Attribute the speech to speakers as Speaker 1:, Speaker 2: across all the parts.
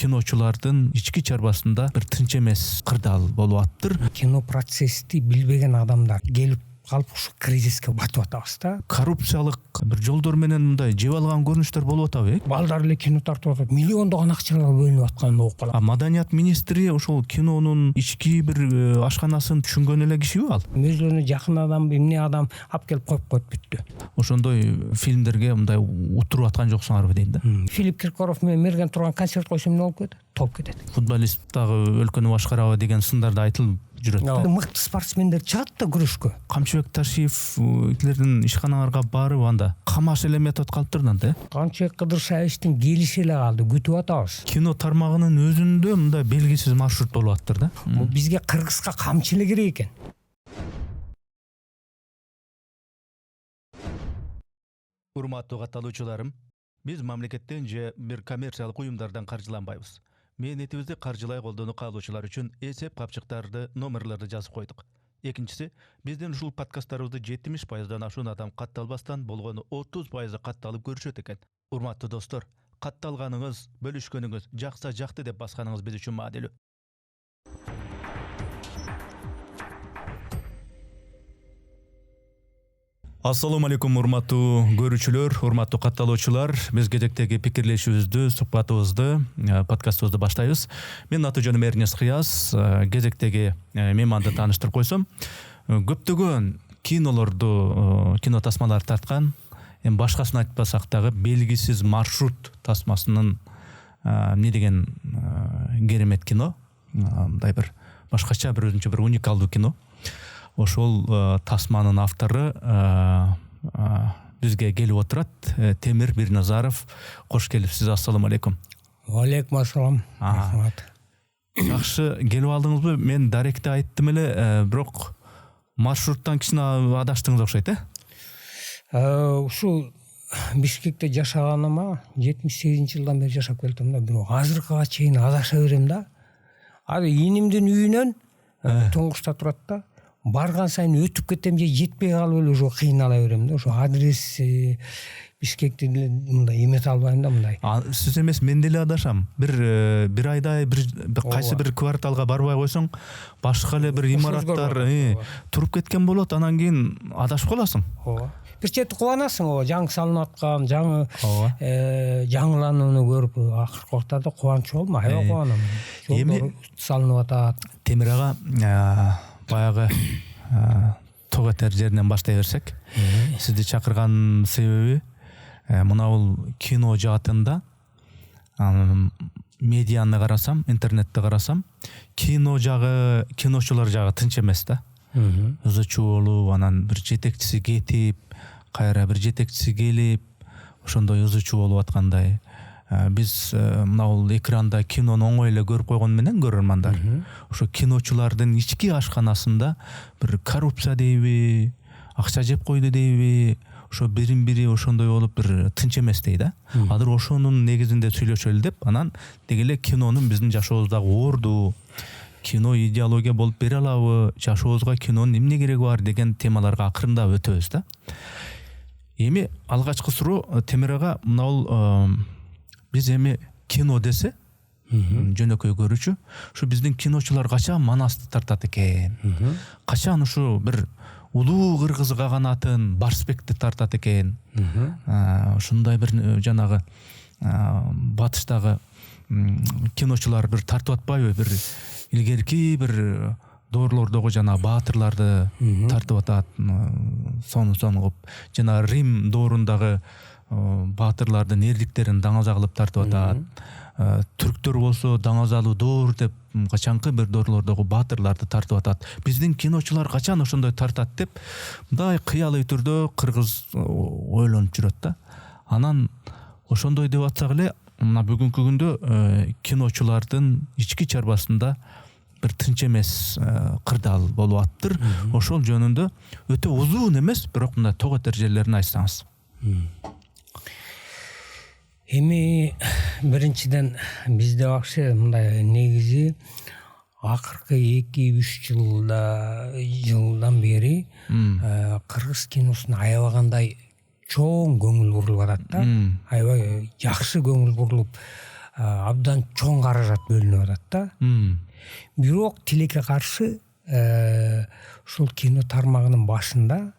Speaker 1: киночулардын ички чарбасында бир тынч эмес кырдаал болуп атыптыр.
Speaker 2: Кино процессти билбеген адамдар келип калып ушу кризиске батып атабыз да.
Speaker 1: Коррупциялык бир жолдор менен мындай жеп алган көрүнүштөр болуп атабы?
Speaker 2: Балдар эле кино тартып атат, миллиондогон акчалар бөлүнүп атканын угуп калат.
Speaker 1: Маданият министри ошол кинонун ички бир ашканасын түшүнгөн эле кишиби ал?
Speaker 2: Өзүнө жакын адам, эмне адам алып келип коюп коет бүттү.
Speaker 1: Ошондой фильмдерге мындай утуруп аткан жоксуңарбы дейм да.
Speaker 2: Филипп Киркоров менен Мерген турган концерт койсо эмне болуп кетет? Топ кетет.
Speaker 1: Футболист дагы өлкөнү башкарабы деген сындар да айтылып жүрөт да.
Speaker 2: Мыкты спортсмендер чыгат да күрөшкө.
Speaker 1: Камчыбек Ташиев тилердин ишканаларга барып анда камаш эле метод калыптыр да.
Speaker 2: Камчыбек Кыдыршаевичтин келиши эле калды, күтүп атабыз.
Speaker 1: Кино тармагынын өзүндө мындай белгисиз маршрут болуп атыптыр да.
Speaker 2: Бул бизге Кыргызга камчы эле керек экен.
Speaker 1: Урматтуу катталуучуларым, биз мамлекеттен же бир коммерциялык уюмдардан каржыланбайбыз. Мээнетибизди каржылай колдонуп калуучулар үчүн эсеп капчыктарды, номерлерди жазып койдук. Экинчиси, биздин ушул подкасттарыбызды 70% ашуун адам катталбастан болгону 30% катталып көрүшөт экен. Урматтуу достор, катталганыңыз, бөлүшкөнүңүз, жакса жакты деп басканыңыз биз үчүн маанилүү. Ассаламу алейкум урматтуу көрүүчүлөр, урматтуу катталуучулар. Биз кезектеги пикирлешүүбүздү, сухбатыбызды, подкастыбызды баштайбыз. Менин аты жөнүм Эрнес Кыяз. Кезектеги мейманды тааныштырып койсом, көптөгөн кинолорду, кино тасмаларды тарткан, эми башкасын айтпасак дагы белгисиз маршрут тасмасынын эмне деген керемет кино. Мындай бир башкача бир өзүнчө бир уникалдуу кино. Ошол тасманын автору бизге келип отурат. Темир Бирназаров. Кош келипсиз. Ассаламу алейкум.
Speaker 2: Алейкум ассалам. Рахмат.
Speaker 1: Жакшы келип алдыңызбы? Мен даректе айттым эле, бирок маршруттан кичине адаштыңыз окшойт,
Speaker 2: Ушу Бишкекте жашаганыма 78-жылдан бери жашап келдим да, бирок азыркыга чейин адаша берем да. Аны инимдин үйүнөн туңгушта турат да. Барган сайын өтүп кетем же жетпей калып эле уже кыйнала берем да. Ошо адрес Бишкекти мындай эмете албайм да мындай.
Speaker 1: Сиз эмес, мен деле адашам. Бир айда бир кайсы бир кварталга барбай койсоң, башка эле бир имараттар туруп кеткен болот, анан кийин адашып каласың.
Speaker 2: Ооба. Бир чети кубанасың, жаңы салынып аткан, жаңыланууну көрүп, акыркы убактарда кубанч болдум, аябай кубанам. Эми салынып атат.
Speaker 1: Темир ага, баягы ток этер жеринен баштай берсек, сизди чакырган себеби мына бул кино жаатында медианы карасам, интернетти карасам, кино жагы, киночулар жагы тынч эмес да. Өзөчү болуп, анан бир жетекчиси кетип, кайра бир жетекчиси келип, ошондой өзөчү болуп аткандай. Биз мына бул экранда кинону оңой эле көрүп койгон менен көрөрмандар, ошо киночулардын ички ашканасында бир коррупция дейби, акча жеп койду дейби, ошо бирин бири ошондой болуп бир тынч эмес дейт да. Азыр ошонун негизинде сүйлөшөлү деп, анан деги эле кинонун биздин жашообуздагы орду, кино идеология болуп бере алабы, жашообузга кинонун эмне кереги бар деген темаларга акырындап өтөбүз да. Эми алгачкы суроо Темир ага, мына бул биз эми кино десе, жөнөкөй көрүүчү, ушу биздин киночулар качан манасты тартат экен? Качан ушу бир улуу кыргыз каганатын, Барсбекти тартат экен? Ушундай бир жанагы батыштагы киночулар бир тартып атпайбы? Бир илгерки бир доорлордогу жана баатырларды тартып атат, сону кылып, жана Рим доорундагы баатырлардын эрликтерин даңаза кылып тартып атат. Түрктөр болсо даңазалуу доор деп качанкы бир доорлордогу баатырларды тартып атат. Биздин киночулар качан ошондой тартат деп мындай кыялый түрдө кыргыз ойлонуп жүрөт да. Анан ошондой деп атсак эле, мына бүгүнкү күндө киночулардын ички чарбасында бир тынч эмес кырдаал болуп атыптыр. Ошол жөнүндө өтө узун эмес, бирок мындай ток этер жерлерин айтсаңыз.
Speaker 2: Эми биринчиден бизде вообще мындай негизи акыркы 2-3 жылдан бери кыргыз киносуна аябагандай чоң көңүл бурулуп атат да. Аябай жакшы көңүл бурулуп, абдан чоң каражат бөлүнүп атат да. Бирок тилекке каршы ушул кино тармагынын башында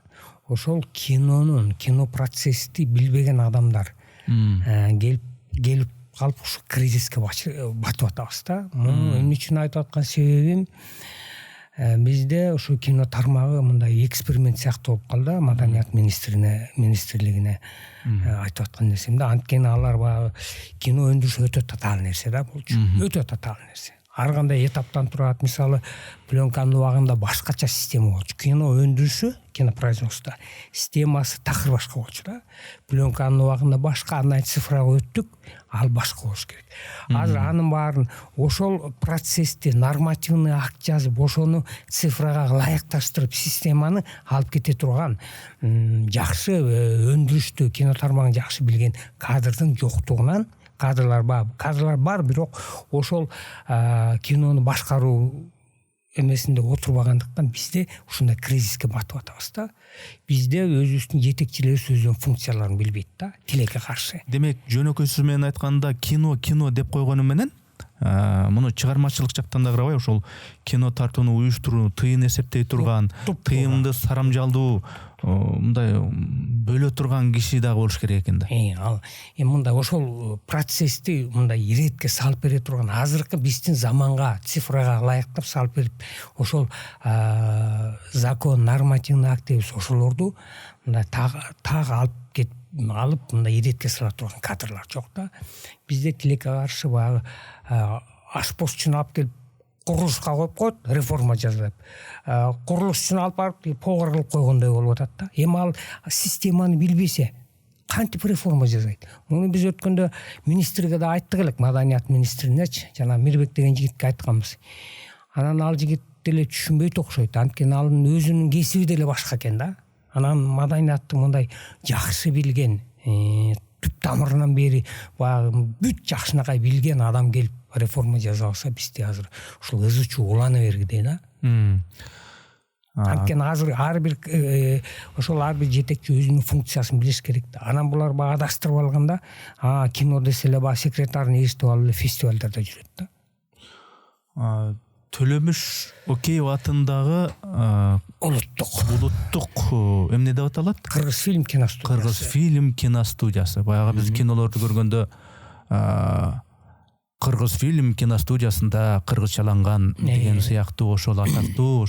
Speaker 2: ошол кино процессти билбеген адамдар келип калып ушу кризиске батып атабыз да. Эмне үчүн айтып аткан себебим, бизде ушу кино тармагы мындай эксперимент сыяктуу болуп калды. Маданият министрлигине айтып аткан нерсем да. Анткени алар баягы кино өндүрүш өтө татаал нерсе да болчу. Өтө татаал нерсе. Ар кандай этаптан турат. Мисалы, пленканын убагында башкача система болчу. Кино өндүрүшү, кинопроизводство системасы такыр башка болчу да. Пленканын убагында башка, андан цифрага өттүк, ал башка болуш керек. Азыр анын баарын ошол процессти нормативный акт жазып, ошону цифрага ылайыкташтырып, системаны алып кете турган жакшы өндүрүштү, кино тармагын жакшы билген кадрдын жоктугунан, кадрлар бар, бирок ошол кинону башкаруу эмесинде отурбагандыктан бизде ушундай кризиске батып атабыз да. Бизде өзүбүздүн жетекчилерибиз өздөрүнүн функцияларын билбейт да, тилекке каршы.
Speaker 1: Демек, жөнөкөй сөз менен айтканда, кино деп койгону менен муну чыгармачылык жактан да карабай, ошол кино тартууну уюштуруу, тыйын эсептей турган, тыйымды сарамжалдуу мындай бөлө турган киши дагы болуш керек экен да.
Speaker 2: Ал мындай ошол процессти мындай иретке салып бере турган, азыркы биздин заманга, цифрага ылайыктап салып берип, ошол закон, нормативный акт дейбиз, ошолорду мындай так алып мындай иретке сала турган кадрлар жок да. Бизде тилекке каршы баягы ашпозчуну алып келип курулушка коюп коет, реформа жазып. Курулушчуну алып барып повар кылып койгондой болуп атат да. Эми ал системаны билбесе кантип реформа жасайт? Муну биз өткөндө министрге да айттык элек, маданият министринечи, жана Мирбек деген жигитке айтканбыз. Анан ал жигит деле түшүнбөйт окшойт, анткени анын өзүнүн кесиби деле башка экен да. Анан маданиятты мындай жакшы билген, түп тамырынан бери баягы бүт жакшынакай билген адам келип реформа жаза алса, бизде азыр ушул ызы чуу улана бергидей да. Анткени азыр ар бир жетекчи өзүнүн функциясын билиш керек да. Анан булар баягы адаштырып алганда, кино десе эле баягы секретарын ээрчитип алып эле фестивалдарда жүрөт да.
Speaker 1: Төлөмүш Океев атындагы улуттук эмне деп аталат?
Speaker 2: Кыргыз фильм киностудиясы.
Speaker 1: Кыргыз фильм киностудиясы. Баягы биз кинолорду көргөндө Кыргыз фильм киностудиясында кыргызчаланган деген сыяктуу ошол атактуу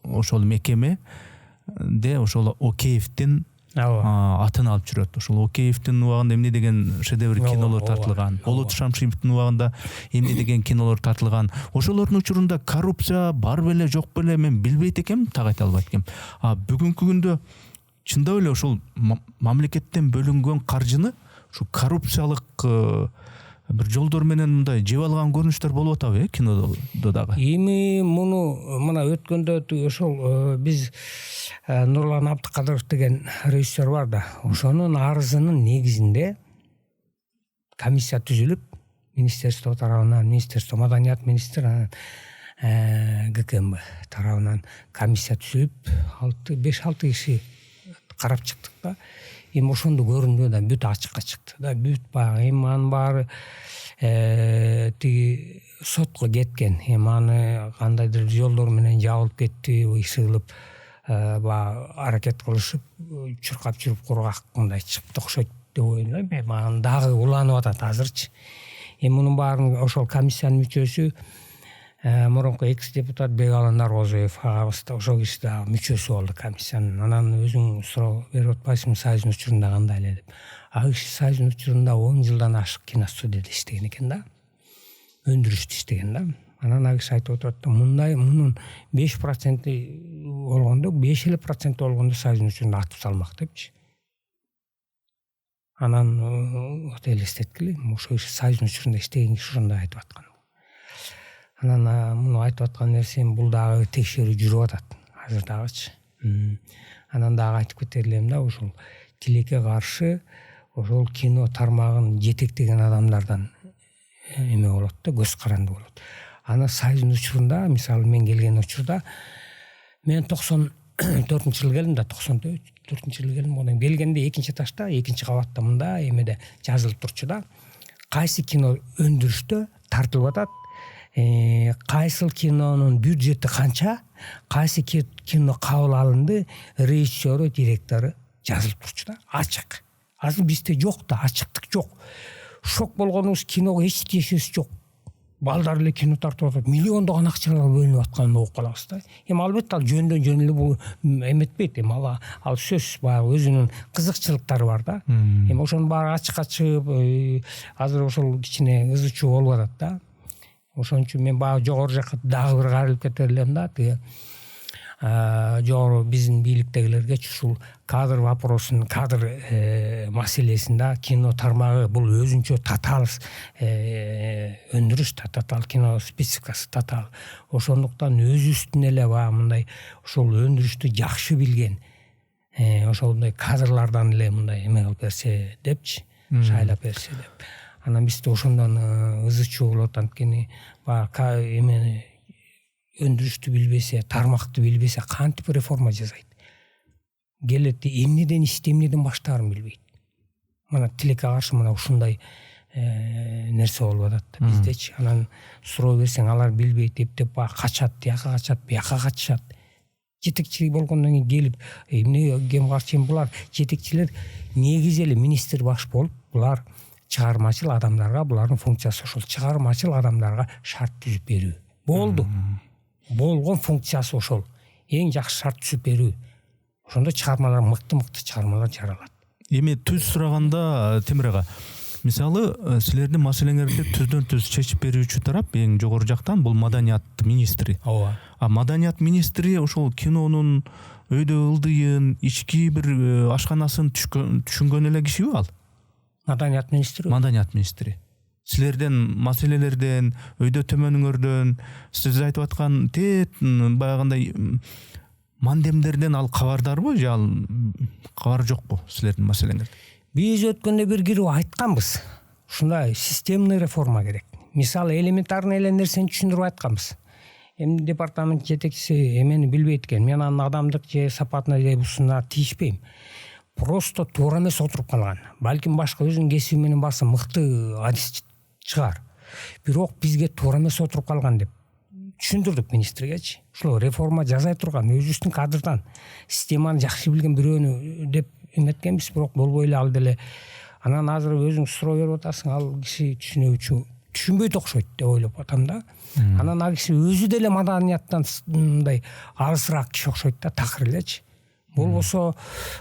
Speaker 1: ошол мекемеде ошол Океевдин атын алып жүрөт. Ошол Океевдин убагында эмне деген шедевр кинолор тартылган, Болот Шамшиевдин убагында эмне деген кинолор тартылган. Ошолордун учурунда коррупция бар беле, жок беле, мен билбейт экенмин, так айта албайт экенмин. Бүгүнкү күндө чындап эле ошол мамлекеттен бөлүнгөн каржыны ушу коррупциялык бир жолдор менен мындай жеп алган көрүнүштөр болуп атабы, кинодо дагы? Эми
Speaker 2: мына өткөндө ошол биз Нурлан Абдыкадыров деген режиссер бар да, ошонун арызынын негизинде комиссия түзүлүп, министерство тарабынан, министерство маданият министри, ГКМБ тарабынан комиссия түзүлүп, 5-6 киши карап чыктык да. Эми ошондо көрүндү да, бүт ачыкка чыкты да, бүт баягы эми анын баары тиги сотко кеткен. Эми аны кандайдыр жолдор менен жабылып кетти, ишыгылып баягы аракет кылышып, чуркап жүрүп кургак мындай чыкты окшойт деп ойлойм. Эми аны дагы уланып атат азырчы. Эми мунун баарын ошол комиссиянын мүчөсү мурунку экс-депутат Бегалы Нарозоев агабыз да ошол киши да мүчөсү болду комиссиянын. Анан өзүң суроо берип атпайсыңбы, Союздун учурунда кандай эле деп. Ал киши Союздун учурунда 10 жылдан ашык киностудияда иштеген экен да. Өндүрүштө иштеген да. Анан ал киши айтып отурат да, мунун 5% болгондо, 5% болгондо Союздун учурунда атып салмак депчи. Анан элестеткиле, ошол киши Союздун учурунда иштеген киши ушундай айтып аткан. Анан муну айтып аткан нерсем, бул дагы текшерүү жүрүп атат азыр дагычы. Анан дагы айтып кетер элем да, ошол тилекке каршы ошол кино тармагын жетектеген адамдардан эме болот да, көз каранды болот. Аны Союздун учурунда, мисалы мен келген учурда, мен 94-жылы келдим да, 94-жылы келдим. Одан келгенде экинчи этажда, экинчи кабатта мында эмеде жазылып турчу да. кайсы кино өндүрүштө тартылып атат, кайсыл кинонун бюджети канча, кайсы кино кабыл алынды, режиссеру, директору жазылып турчу да, ачык. Азыр бизде жок да, ачыктык жок. Шок болгонубуз, киного эч тиешеси жок. Балдар эле кино тартып атат, миллиондогон акчалар бөлүнүп атканын угуп калабыз да. Албетте ал жөндөн жөн эле бул эметпейт. Ал сөзсүз баягы өзүнүн кызыкчылыктары бар да. Ошонун баары ачыкка чыгып, азыр ошол кичине ызы чуу болуп атат да. Ошон үчүн мен баягы жогору жакка дагы бир кайрылып кетер элем да. Жогору биздин бийликтегилергечи ушул кадр вопросун, кадр маселесин да, кино тармагы бул өзүнчө татаал өндүрүш, татаал кино спецификасы татаал. Ошондуктан өзүбүздүн эле баягы мындай ошол өндүрүштү жакшы билген, ошондой кадрлардан эле мындай эме кылып берсе депчи, шайлап берсе деп. Анан бизде ошондон ызы чуу болот, анткени баягы эмени өндүрүштү билбесе, тармакты билбесе кантип реформа жасайт? Келет эмнеден ишти, эмнеден баштаарын билбейт. Мына тилекке каршы мына ушундай нерсе болуп атат биздечи. Анан суроо берсең алар билбейт, эптеп баягы качат, тияка качат, бияка качышат. Жетекчи болгондон кийин келип, эмне кем каршы булар? Жетекчилер негизи эле министр баш болуп, булар чыгармачыл адамдарга, булардын функциясы ошол чыгармачыл адамдарга шарт түзүп берүү. Болду. Болгон функциясы ошол. Эң жакшы шарт түзүп берүү. Ошондо чыгармалар, мыкты чыгармалар жаралат.
Speaker 1: Эми түз сураганда Темир ага, мисалы силердин маселеңерди түздөн түз чечип берүүчү тарап эң жогору жактан бул маданият министри.
Speaker 2: Ооба.
Speaker 1: Маданият министри ошол кинонун өйдө ылдыйын, ички бир ашканасын түшүнгөн эле кишиби ал?
Speaker 2: Маданият министри.
Speaker 1: Маданият министри. Силерден маселелерден, өйдө төмөнүңөрдөн, сиз айтып аткан баягындай мандемдерден ал кабардарбы же ал кабар жокпу силердин маселеңерде? Биз
Speaker 2: өткөндө бир кирип айтканбыз. Ушундай системный реформа керек. Мисалы элементарный эле нерсени түшүндүрүп айтканбыз. Эми департамент жетекчиси эмени билбейт экен. Мен анын адамдык же сапатына же бусуна тийишпейм. Просто туура эмес отуруп калган. Балким башка өзүнүн кесиби менен барса мыкты адис чыгар. Бирок бизге туура эмес отуруп калган деп түшүндүрдүк министргечи. Ушул реформа жасай турган өзүбүздүн кадрдан системаны жакшы билген бирөөнү деп эметкенбиз, бирок болбой эле ал деле. Анан азыр өзүң суроо берип атасың, ал киши түшүнбөйт окшойт деп ойлоп атам да. Анан ал киши өзү деле маданияттан мындай алысыраак киши окшойт да, такыр элечи. Болбосо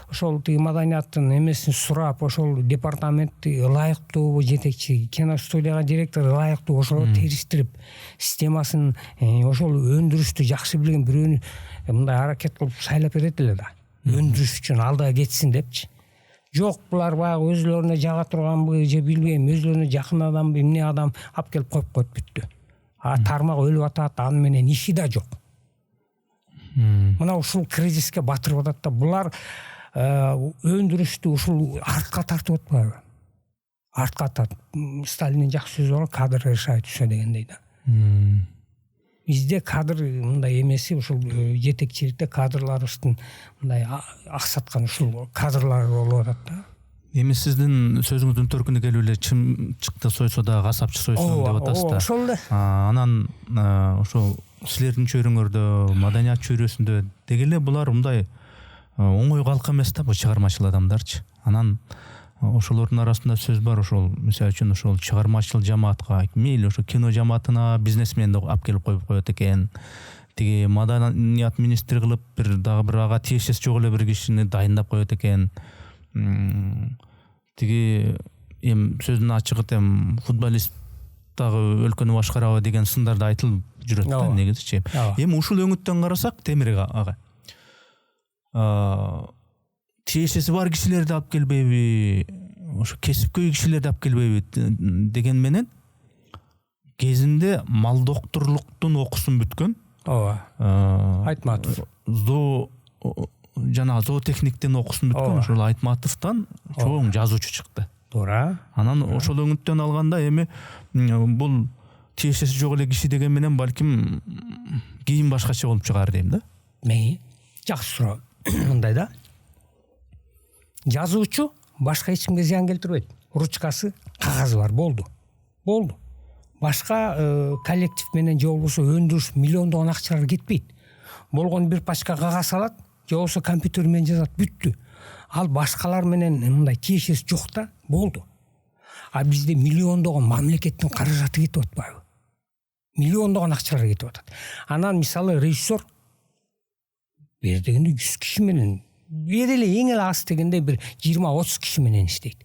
Speaker 2: ошол тиги маданияттын эмесин сурап, ошол департаментти ылайыктуу жетекчи, киностудияга директор ылайыктуу ошол териштирип, системасын ошол өндүрүштү жакшы билген бирөөнү мындай аракет кылып шайлап берет эле да. Өндүрүш үчүн алда кетсин депчи. Жок, булар баягы өзүлөрүнө жага турганбы же билбейм, өзүлөрүнө жакын адамбы, эмне адам алып келип коюп коет бүттү. Тармак өлүп атат, аны менен иши да жок. Мына ушул кризиске батырып атат да. Булар өндүрүштү ушул артка тартып атпайбы? Артка тартып. Сталиндин жакшы сөзү бар, кадр решает всё дегендей да. Бизде кадр мындай эмеси, ушул жетекчиликте кадрларыбыздын мындай аксаткан ушул кадрлар болуп атат да.
Speaker 1: Эми сиздин сөзүңүздүн төркүнү келип эле чымчыкты сойсо да касапчы сойсун деп атасыз да.
Speaker 2: Ошол эле.
Speaker 1: Анан ошол силердин чөйрөңөрдө, маданият чөйрөсүндө деги эле булар мындай оңой калк эмес да, бул чыгармачыл адамдарчы. Анан ошолордун арасында сөз бар, ошол мисалы үчүн ошол чыгармачыл жамаатка, мейли ошо кино жамаатына бизнесменди алып келип коет экен. Тиги маданият министри кылып дагы бир ага тиешеси жок эле бир кишини дайындап коет экен. Тиги сөздүн ачыгы футболист дагы өлкөнү башкарабы деген сындарды айтылып жүрөт да негизичи. Эми ушул өңүттөн карасак, Темир ага тиешеси бар кишилерди алып келбейби, ошо кесипкөй кишилерди алып келбейби деген менен кезинде мал доктурлуктун окуусун бүткөн.
Speaker 2: Айтматов.
Speaker 1: Жана зоотехниктен окуусун бүткөн ошол Айтматовдон чоң жазуучу чыкты.
Speaker 2: Туура.
Speaker 1: Анан ошол өңүттөн алганда эми бул тиешеси жок эле киши деген менен балким кийин башкача болуп чыгар дейм да.
Speaker 2: Жакшы суроо. Мындай да. Жазуучу башка эч кимге зыян келтирбейт. Ручкасы, кагазы бар, болду. болду. Башка коллектив менен же болбосо өндүрүш миллиондогон акчалар кетпейт. Болгон бир пачка кагаз алат, же болбосо компьютер менен жазат, бүттү. Ал башкалар менен мындай тиешеси жок да, болду. А бизде миллиондогон мамлекеттин каражаты кетип атпайбы? Миллиондогон акчалар кетип атат. Анан мисалы режиссер бир дегенде 100 киши менен, бир эле эң эле аз дегенде бир 20-30 киши менен иштейт.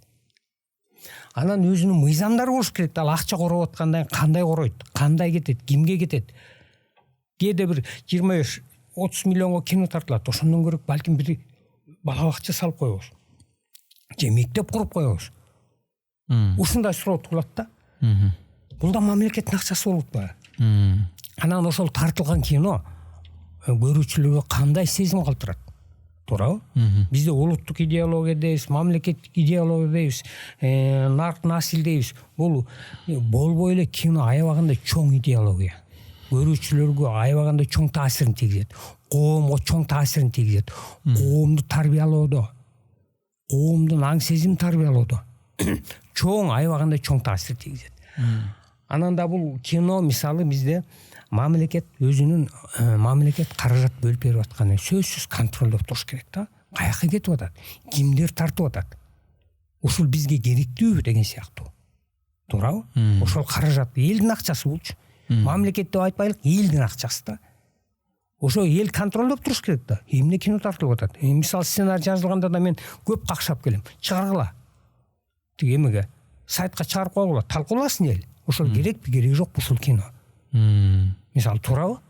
Speaker 2: Анан өзүнүн мыйзамдары болуш керек. Ал акча короп атканда кандай коройт, кандай кетет, кимге кетет. Кээде бир 25-30 миллионго кино тартылат. Ошондон көрөк балким бир бала бакча салып коебуз. Же мектеп куруп коебуз. Ушундай суроо туулат да. Бул да мамлекеттин акчасы болуп атпайбы? Анан ошол тартылган кино көрүүчүлөргө кандай сезим калтырат? Туурабы? Бизде улуттук идеология дейбиз, мамлекеттик идеология дейбиз, нарк насил дейбиз. Бул болбой эле кино аябаганда чоң идеология. Көрүүчүлөргө аябаганда чоң таасирин тийгизет. Коомго чоң таасирин тийгизет. Коомду тарбиялоодо, коомдун аң сезим тарбиялоодо чоң аябаганда чоң таасир тийгизет. Анан да бул кино мисалы бизде мамлекет өзүнүн мамлекет каражат бөлүп берип атканы сөзсүз контролдоп туруш керек да. Каяка кетип атат? Кимдер тартып атат? Ушул бизге керектүүбү деген сыяктуу. Туурабы? Ошол каражат элдин акчасы болчу. Мамлекет деп айтпайлык, элдин акчасы да. Ошо эл контролдоп туруш керек да. Эмне кино тартылып атат? Мисалы сценарий жазылганда да мен көп какшап келем. Чыгаргыла. Тиги эмеге сайтка чыгарып койгула, талкууласын эл. Ошол керекпи, кереги жокпу ушул кино? Мисалы туурабы?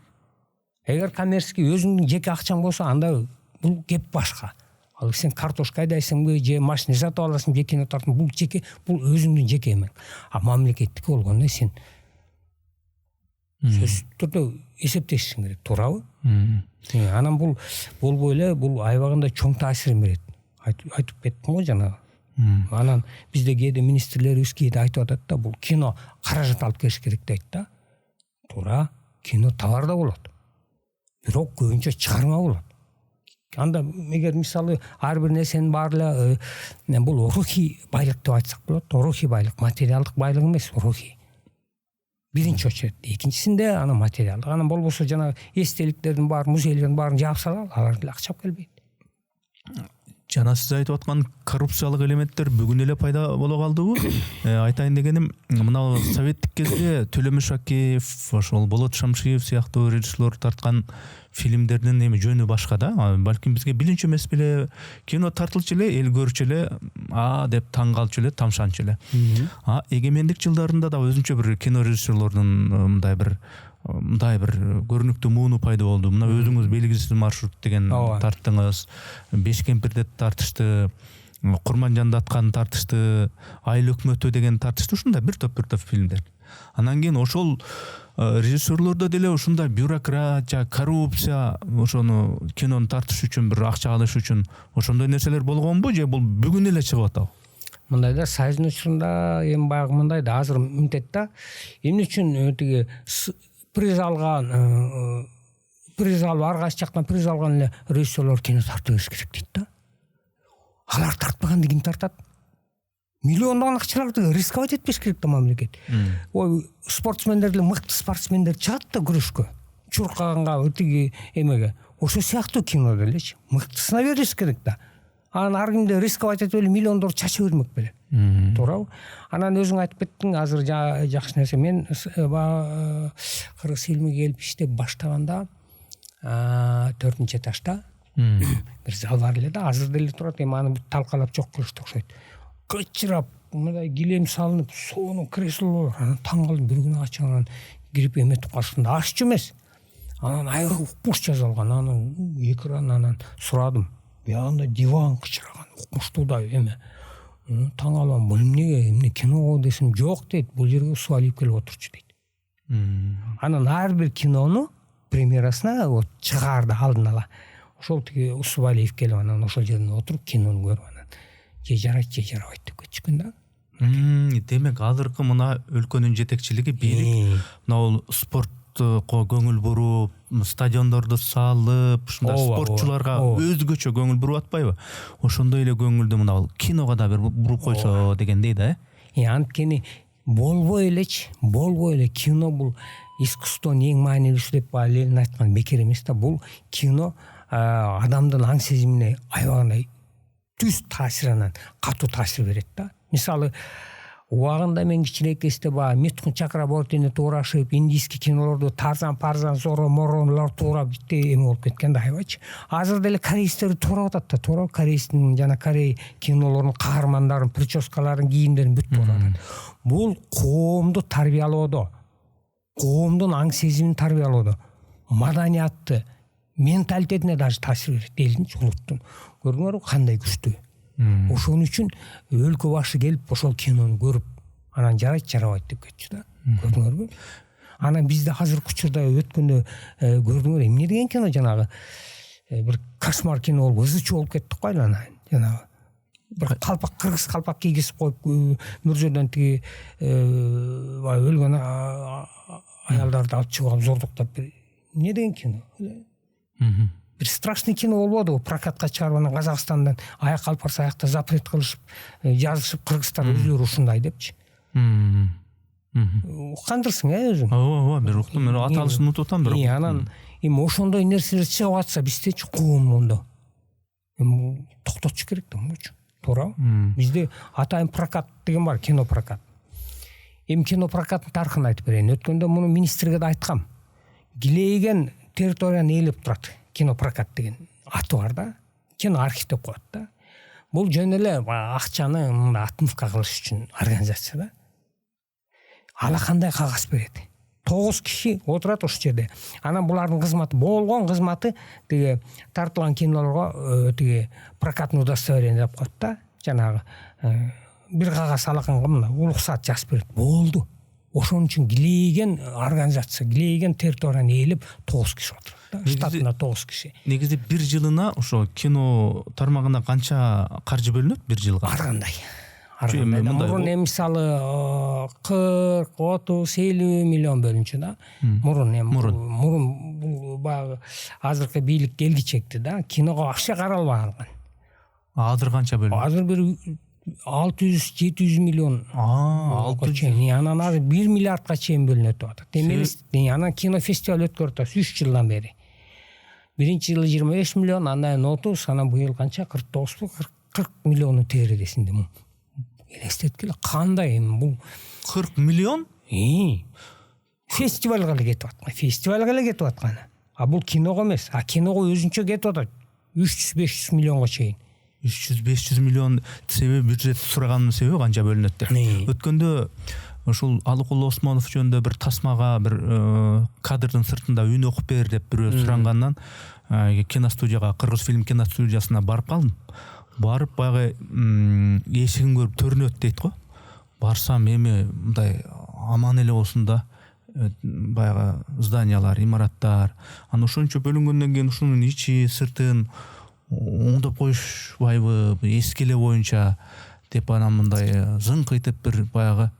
Speaker 2: Эгер коммерческий өзүңдүн жеке акчаң болсо, анда бул кеп башка. Ал сен картошка айдайсыңбы, же машина сатып аласың, же кино тартып, бул жеке, бул өзүңдүн жеке эмең. А мамлекеттики болгондо сен сөзсүз түрдө эсептешиң керек, туурабы? Анан бул болбой эле, бул аябагында чоң таасирин берет. Айтып кеттим го жанагы. Анан бизде кээде министрлерибиз кээде айтып атат да, бул кино каражат алып келиш керек дейт да. Туура, кино товар да болот. Бирок көбүнчө чыгарма болот. Анда эгер мисалы ар бир нерсенин баары эле бул рухий байлык деп айтсак болот. Рухий байлык, материалдык байлык эмес, рухий. Биринчи очередь. Экинчисинде аны материалдык. Анан болбосо жана эстеликтердин баарын, музейлердин баарын жаап салалы, алар деле акча келбейт.
Speaker 1: Жана сиз айтып аткан коррупциялык элементтер бүгүн эле пайда боло калдыбы? Айтайын дегеним, мына советтик кезде Төлөмүш Акеев, ошол Болот Шамшиев сыяктуу режиссерлор тарткан фильмдердин эми жөнү башка да. Балким бизге билинчү эмес беле, кино тартылчу эле, эл көрчү эле, деп таң калчу эле, тамшанчу эле. Эгемендик жылдарында да өзүнчө бир кино режиссерлордун мындай бир көрүнүктүү мууну пайда болду. Мына өзүңүз белгисиз маршрут деген тарттыңыз, Беш кемпирде тартышты, Курманжанды аткан тартышты, Айыл өкмөтү деген тартышты, ушундай бир топ фильмдер. Анан кийин ошол режиссерлордо деле ушундай бюрократия, коррупция, ошону кинону тартыш үчүн, бир акча алыш үчүн ошондой нерселер болгонбу, же бул бүгүн эле чыгып атабы?
Speaker 2: Мындай да, Союздун учурунда эми баягы мындай да, азыр мынтет да. Эмне үчүн тиги приз алып ар кайсы жактан приз алган эле режиссерлор кино тартып бериш керек дейт да. Алар тартпаганда ким тартат? Миллиондогон акчаларды рисковать этпеш керек да мамлекет. Ой, спортсмендер деле, мыкты спортсмендер чыгат да күрөшкө, чуркаганга, тиги эмеге. Ошол сыяктуу кино делечи, мыктысына бериш керек да. Анан ар кимде рисковать этип эле миллиондор чача бермек беле. Туурабы? Анан өзүң айтып кеттиң, азыр жакшы нерсе. Мен кыргыз фильмиге келип иштеп баштаганда 4-нчы этажда бир зал бар эле да, азыр деле турат, эми аны талкалап жок кылышты окшойт. Кычырап, мындай килем салынып, сонун креслолор, анан таң калдым, бир күнү ачыгынан кирип эметип калышканда ашчу эмес. Анан айры укмуш жазылган, анан экран, анан сурадым. Биягында диван кычыраган, укмуштуудай эме. Таң калам, бул эмне кино десем, жок дейт, бул жерге суу алып келип отурчу дейт. Анан ар бир кинону премьерасына вот чыгарды алдын ала. Ошол тиги Усубалиев келип, анан ошол жерден отуруп кинону көрүп, анан же жарайт, же жарабайт деп кетишкен да.
Speaker 1: Демек азыркы мына өлкөнүн жетекчилиги, бийлик мына спортко көңүл буруп, стадиондорду салып, ушундай спортчуларга өзгөчө көңүл буруп атпайбы? Ошондой эле көңүлдү мына киного да бир буруп койсо дегендей да.
Speaker 2: Анткени болбой эле кино бул искусствонун эң маанилүүсү деп Ленин айткан бекер эмес да. Бул кино адамдын аң сезимине аябагандай түз таасиринен катуу таасир берет да. Мисалы убагында мен кичине кезде Митхун Чакрабортини туурашып, индийский кинолорду Тарзан, Парзан, Зоро, Моронлор туурап эме болуп кеткен да аябайчы. Азыр деле корейстер туурап атат да, туура корейстин жана корей кинолорунун каармандарын, прическаларын, кийимдерин бүт туурап атат. Бул коомду тарбиялоодо, коомдун аң сезимин тарбиялоодо, маданиятты, менталитетине даже таасир берет, элдин, улуттун. Көрдүңөрбү кандай күчтүү. Ошон үчүн өлкө башы келип ошол кинону көрүп, анан жарайт жарабайт деп кетчү да. Көрдүңөрбү? Анан бизде азыркы учурда өткөндө көрдүңөр эмне деген кино, жанагы бир кошмар кино болуп, ызычуу болуп кеттик го анан. Жанагы бир калпак, кыргыз калпак кийгизип коюп, мөржөдөн тиги өлгөн аялдарды алып чыгып зордуктап, эмне деген кино? Бир страшный кино болбоду, прокатка чыгарып анан Казакстандан аяк алып барса аякта запрет кылышып, жазышып, кыргызстан өзүлөрү ушундай депчи. Уккандырсың өзүң?
Speaker 1: Ооба, бир уктум, мен аталышын унутуп атам бирок.
Speaker 2: Анан эми ошондой нерселер чыгып атса биздечи коомдо эми токтотуш керек да мынчу. Туурабы? Бизде атайын прокат деген бар, кино прокат. Эми кино прокаттын тарыхын айтып берейин. Өткөндө муну министрге да айткам. Килейген территорияны ээлеп турат. Кино прокат деген аты бар да. Кино архив деп коет да. Бул жөн эле акчаны мындай отмывка кылыш үчүн организация да. Ала кандай кагаз берет? 9 киши отурат ошол жерде. Анан булардын кызматы, болгон кызматы тиги тартылган кинолорго тиги прокатный удостоверение деп коет да. Жанагы бир кагаз алаканга мына уруксат жазып берет. Болду. Ошон үчүн килейген организация, килейген территорияны ээлеп 9 киши отурат. Штатында 9 киши.
Speaker 1: Негизи бир жылына ошо кино тармагына канча каржы бөлүнөт бир жылга?
Speaker 2: Ар кандай. Мурун эми мисалы 40, 30, 50 миллион бөлүнчү да. Мурун бул баягы азыркы бийлик келги чекти да. Киного акча каралбаган.
Speaker 1: Азыр канча бөлүнөт?
Speaker 2: Азыр бир 600-700 миллион.
Speaker 1: 600.
Speaker 2: Анан азыр 1 миллиардка чейин бөлүнөт деп атат. Эми анан кино фестиваль өткөрүп атат 3 жылдан бери. Биринчи жылы 25 миллион, андан 30, анан быйыл канча 49 40 миллиону тередесинде. Элестеткиле кандай эми бул
Speaker 1: 40 миллион?
Speaker 2: Фестивалга эле кетип аткан. А бул киного эмес, а киного өзүнчө кетип атат 300-500 миллионго чейин.
Speaker 1: 300-500 миллион себеби бюджет сураганын себеби канча бөлүнөт деп. Өткөндө ушул Алыкулы Осмонов жөнүндө бир тасмага бир кадрдын сыртында үн окуп бер деп бирөө сурангандан киностудияга, Кыргыз фильм киностудиясына барып калдым. Барып баягы эшигин көрүп төрүнөт дейт го. Барсам эми мындай аман эле болсун да. Баягы зданиялар, имараттар. Анан ошончо бөлүнгөндөн кийин ушунун ичи, сыртын оңдоп коюшпайбы, эскеле боюнча деп анан мындай зыңкыйтып бир баягы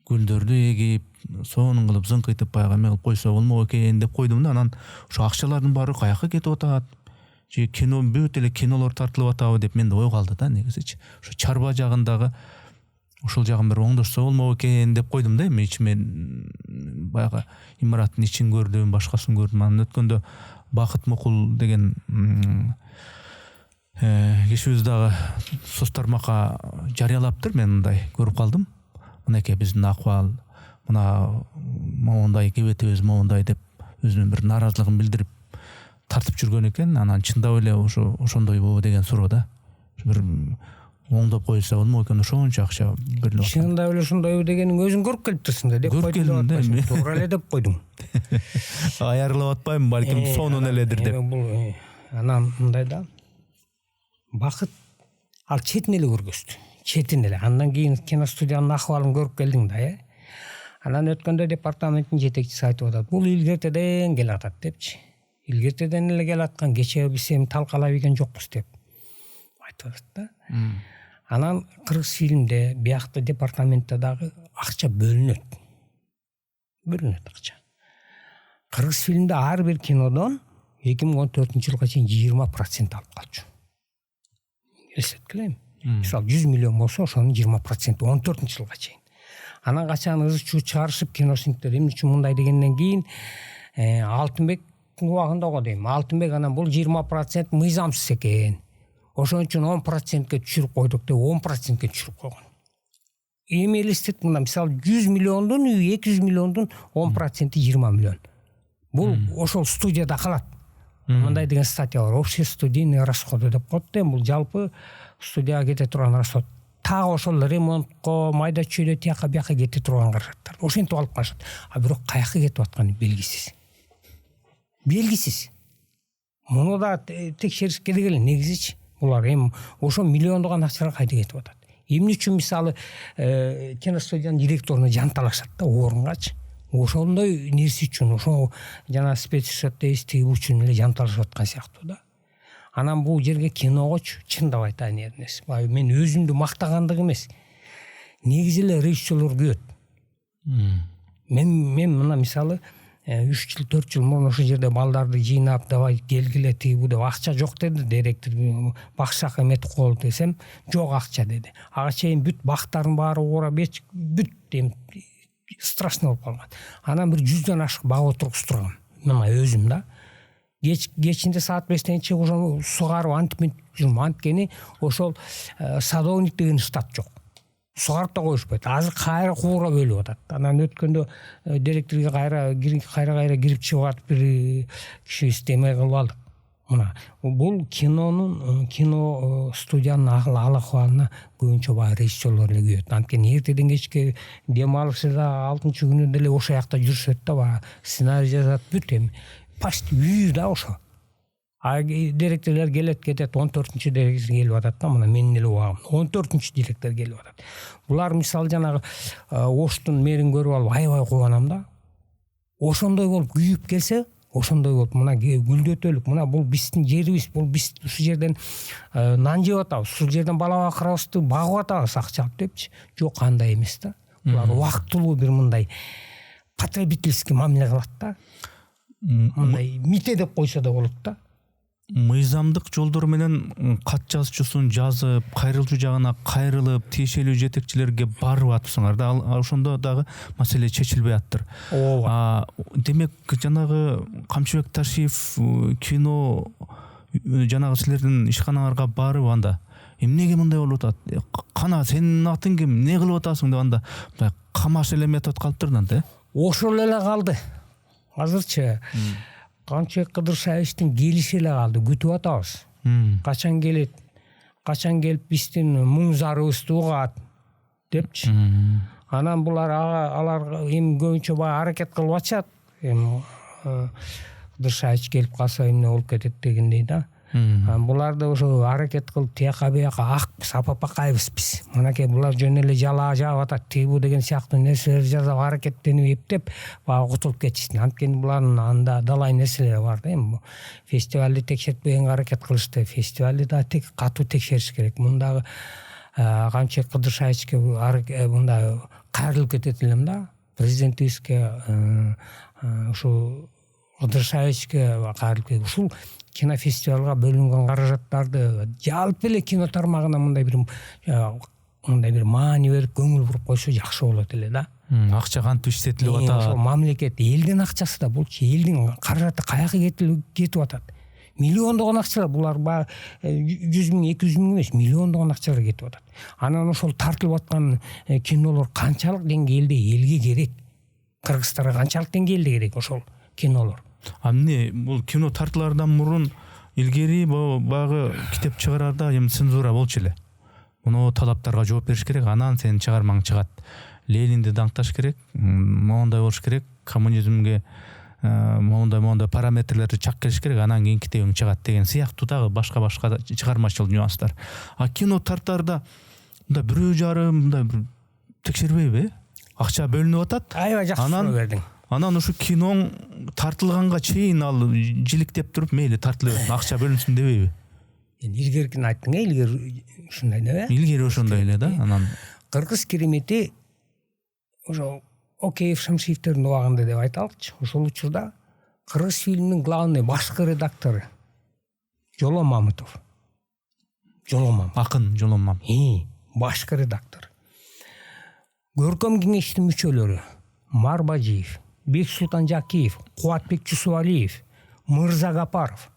Speaker 1: гүлдөрдү эгип, сонун кылып зыңкыйтып баягы эме кылып койсо болмок экен деп койдум да. Анан ошо акчалардын баары каяка кетип атат? Же кино бүт эле кинолор тартылып атабы деп менде ой калды да негизичи. Ошо чарба жагындагы ошол жагын бир оңдошсо болмок экен деп койдум да. Эми ичиме баягы имараттын ичин көрдүм, башкасын көрдүм. Анан өткөндө Бакыт Мукул деген кишибиз дагы соц тармакка жарыялаптыр. Мен мындай көрүп калдым. Мынакей биздин акыбал, мына моундай кебетибиз, моундай деп өзүнүн бир нааразылыгын билдирип тартып жүргөн экен. Анан чындап эле ошондойбу деген суроо да. Бир оңдоп койсо болмок экен, ошончо акча бөлүнүп.
Speaker 2: Чындап эле ошондойбу дегениң өзүң көрүп келиптирсиң да деп койдум да. Туура эле деп койдуң.
Speaker 1: Аярлап атпайбы, балким сонун эледир деп.
Speaker 2: Бул анан мындай да. Бакыт ал четин эле көргөздү. Четин эле. Андан кийин киностудиянын акыбалын көрүп келдиң да, Анан өткөндө департаменттин жетекчиси айтып атат. Бул илгертеден келе атат депчи. Илгертеден эле келе аткан, кечээ биз эми талкалап ийген жокпуз деп айтып атат да. Анан Кыргыз фильмде, биякта департаментте дагы акча бөлүнөт. Акча. Кыргыз фильмде ар бир кинодон 2014-жылга чейин 20% алып калчу. Эсеткилем. Мисалы 100 миллион болсо, ошонун 20% 14-жылга чейин. Анан качан ызы чуу чыгарышып киносиниктер эмне үчүн мындай дегенден кийин Алтынбектин убагында го дейм. Алтынбек анан бул 20% мыйзамсыз экен. Ошон үчүн 10%ке түшүрүп койдук деп 10%ке түшүрүп койгон. Эми элестет мына мисалы 100 миллиондун 200 миллиондун 10% 20 миллион. Бул ошол студияда калат. Мындай деген статья бар. Общие студийные расходы деп коет да. Бул жалпы студияга кете турган расход. Тагы ошол ремонтко, майда чүйдө тияка бияка кете турган каражаттар. Ошентип алып калышат. А бирок каяка кетип атканы белгисиз. Белгисиз. Муну да текшериш керек эле негизичи. Булар эми ошо миллиондогон акчалар кайда кетип атат? Эмне үчүн мисалы киностудиянын директоруна жанталашат да орунгачы. Ошондой нерсе үчүн, ошо жана спецшот дейсти үчүн эле жанталашып аткан сыяктуу да. Анан бул жерге киногочу чындап айтайын Эрнес. Мен өзүмдү мактагандык эмес. Негизи эле режиссерлор күйөт. Мен мына мисалы 3 жыл 4 жыл мурун ошол жерде балдарды жыйнап, давай келгиле тигүү деп акча жок деди директор. Бакшак эметкул десем, жок акча деди. Ага чейин бүт бактардын баары урап бүт эми страшно болуп калган. Анан бир 100дөн ашык бак отургузтургам. Мына өзүм да. Кечинде саат 5тен чыгып ошону сугарып антип жүрмүм. Анткени ошол садовник деген штат жок. Сугарып да коюшпайт. Азыр кайра куура бөлүп атат. Анан өткөндө директорго кайра кирип чыгып атып бир киши истемей кылып алдык. Мына бул кино студиянын алакыбалына көбүнчө баягы режиссерлор эле күйөт. Анткени эртеден кечке дем алышда 6-күнү деле ошол жакта жүрүшөт да, баягы сценарий жазат бүт эми. Почти үй да ошо. А директорлор келет кетет, 14-чү директор келип атат да, мына менин эле убагым. 14-чү директор келип атат. Булар мисалы жанагы Оштун мэрин көрүп алып аябай кубанам да. Ошондой болуп күйүп келсе, ошондой болуп мына гүлдөтөлүк, мына бул биздин жерибиз, бул биз ушул жерден нан жеп атабыз, ушул жерден бала бакырабызды багып атабыз акча алып депчи. Жок, андай эмес да. Булар убактылуу бир мындай потребительский мамиле кылат да. Мындай мите деп койсо да болот да.
Speaker 1: Мыйзамдык жолдор менен кат жазуучусун жазып, кайрылчу жагына кайрылып, тиешелүү жетекчилерге барып атыпсыңар да. Ошондо дагы маселе чечилбей аттыр. Демек жанагы Камчыбек Ташиев кино жанагы силердин ишканаңарга барып анда эмнеге мындай болуп атат? Кана сенин атың ким? Эмне кылып атасың деп анда камаш эле метод калыптыр да. Ошол
Speaker 2: эле калды. Азырчы Камчыбек Кыдыршаевичтин келиши эле калды. Күтүп атабыз. Качан келет? Качан келип биздин муң зарыбызды угат депчи. Анан булар алар эми көбүнчө баягы аракет кылып атышат. Эми Кыдыршаевич келип калса эмне болуп кетет дегендей да. Буларды ошо аракет кылып тияка бияка акпыз, апапакайбыз биз. Мынакей булар жөн эле жалаа жаап атат, тигүү деген сыяктуу нерселерди жасап аракеттенип эптеп баягы кутулуп кетишти. Анткени булардын анда далай нерселери бар да. Эми фестивалды текшертпегенге аракет кылышты. Фестивалды да катуу текшериш керек. Мындагы Камчыбек Кыдыршаевичке мындай кайрылып кетет элем да. Президентибизге ушу Кыдыршаевичке кайрылып кетет. Ушул кинофестивалга бөлүнгөн каражаттарды жалпы эле кино тармагына мындай бир маани берип көңүл буруп койсо жакшы болот эле да.
Speaker 1: Акча кантип иштетилип атат?
Speaker 2: Ошол мамлекет, элдин акчасы да, булчу элдин каражаты каяка кетип атат? Миллиондогон акчалар, булар баягы 100 миң, 200 миң эмес, миллиондогон акчалар кетип атат. Анан ошол тартылып аткан кинолор канчалык деңгээлде элге керек? Кыргызстанга канчалык деңгээлде керек ошол кинолор?
Speaker 1: Эмне бул кино тартылардан мурун илгери баягы китеп чыгарарда эми цензура болчу эле. Муну талаптарга жооп бериш керек, анан сенин чыгармаң чыгат. Ленинди даңкташ керек, моундай болуш керек, коммунизмге моундай параметрлерди чак келиш керек, анан кийин китебиң чыгат деген сыяктуу дагы башка чыгармачыл нюанстар. А кино тартарда мындай бирөө жарым мындай бир текшербейби? Акча бөлүнүп атат.
Speaker 2: Аябай жакшы суроо бердиң.
Speaker 1: Анан ушу киноң тартылганга чейин ал жиликтеп туруп мейли тартылып акча бөлүнсүн дебейби?
Speaker 2: Илгеркини айттың, илгери ушундай да?
Speaker 1: Илгери ошондой эле да. Анан
Speaker 2: кыргыз керемети ошо Океев Шамшиевтердин убагында деп айталычы. Ошол учурда кыргыз фильминин главный башкы редактору Жолон Мамытов.
Speaker 1: Акын Жолон Мамытов.
Speaker 2: Башкы редактор. көркөм кеңештин мүчөлөрү Марбажиев, Бексултан Жакиев, Кубатбек Жусупалиев, Мырза Гапаров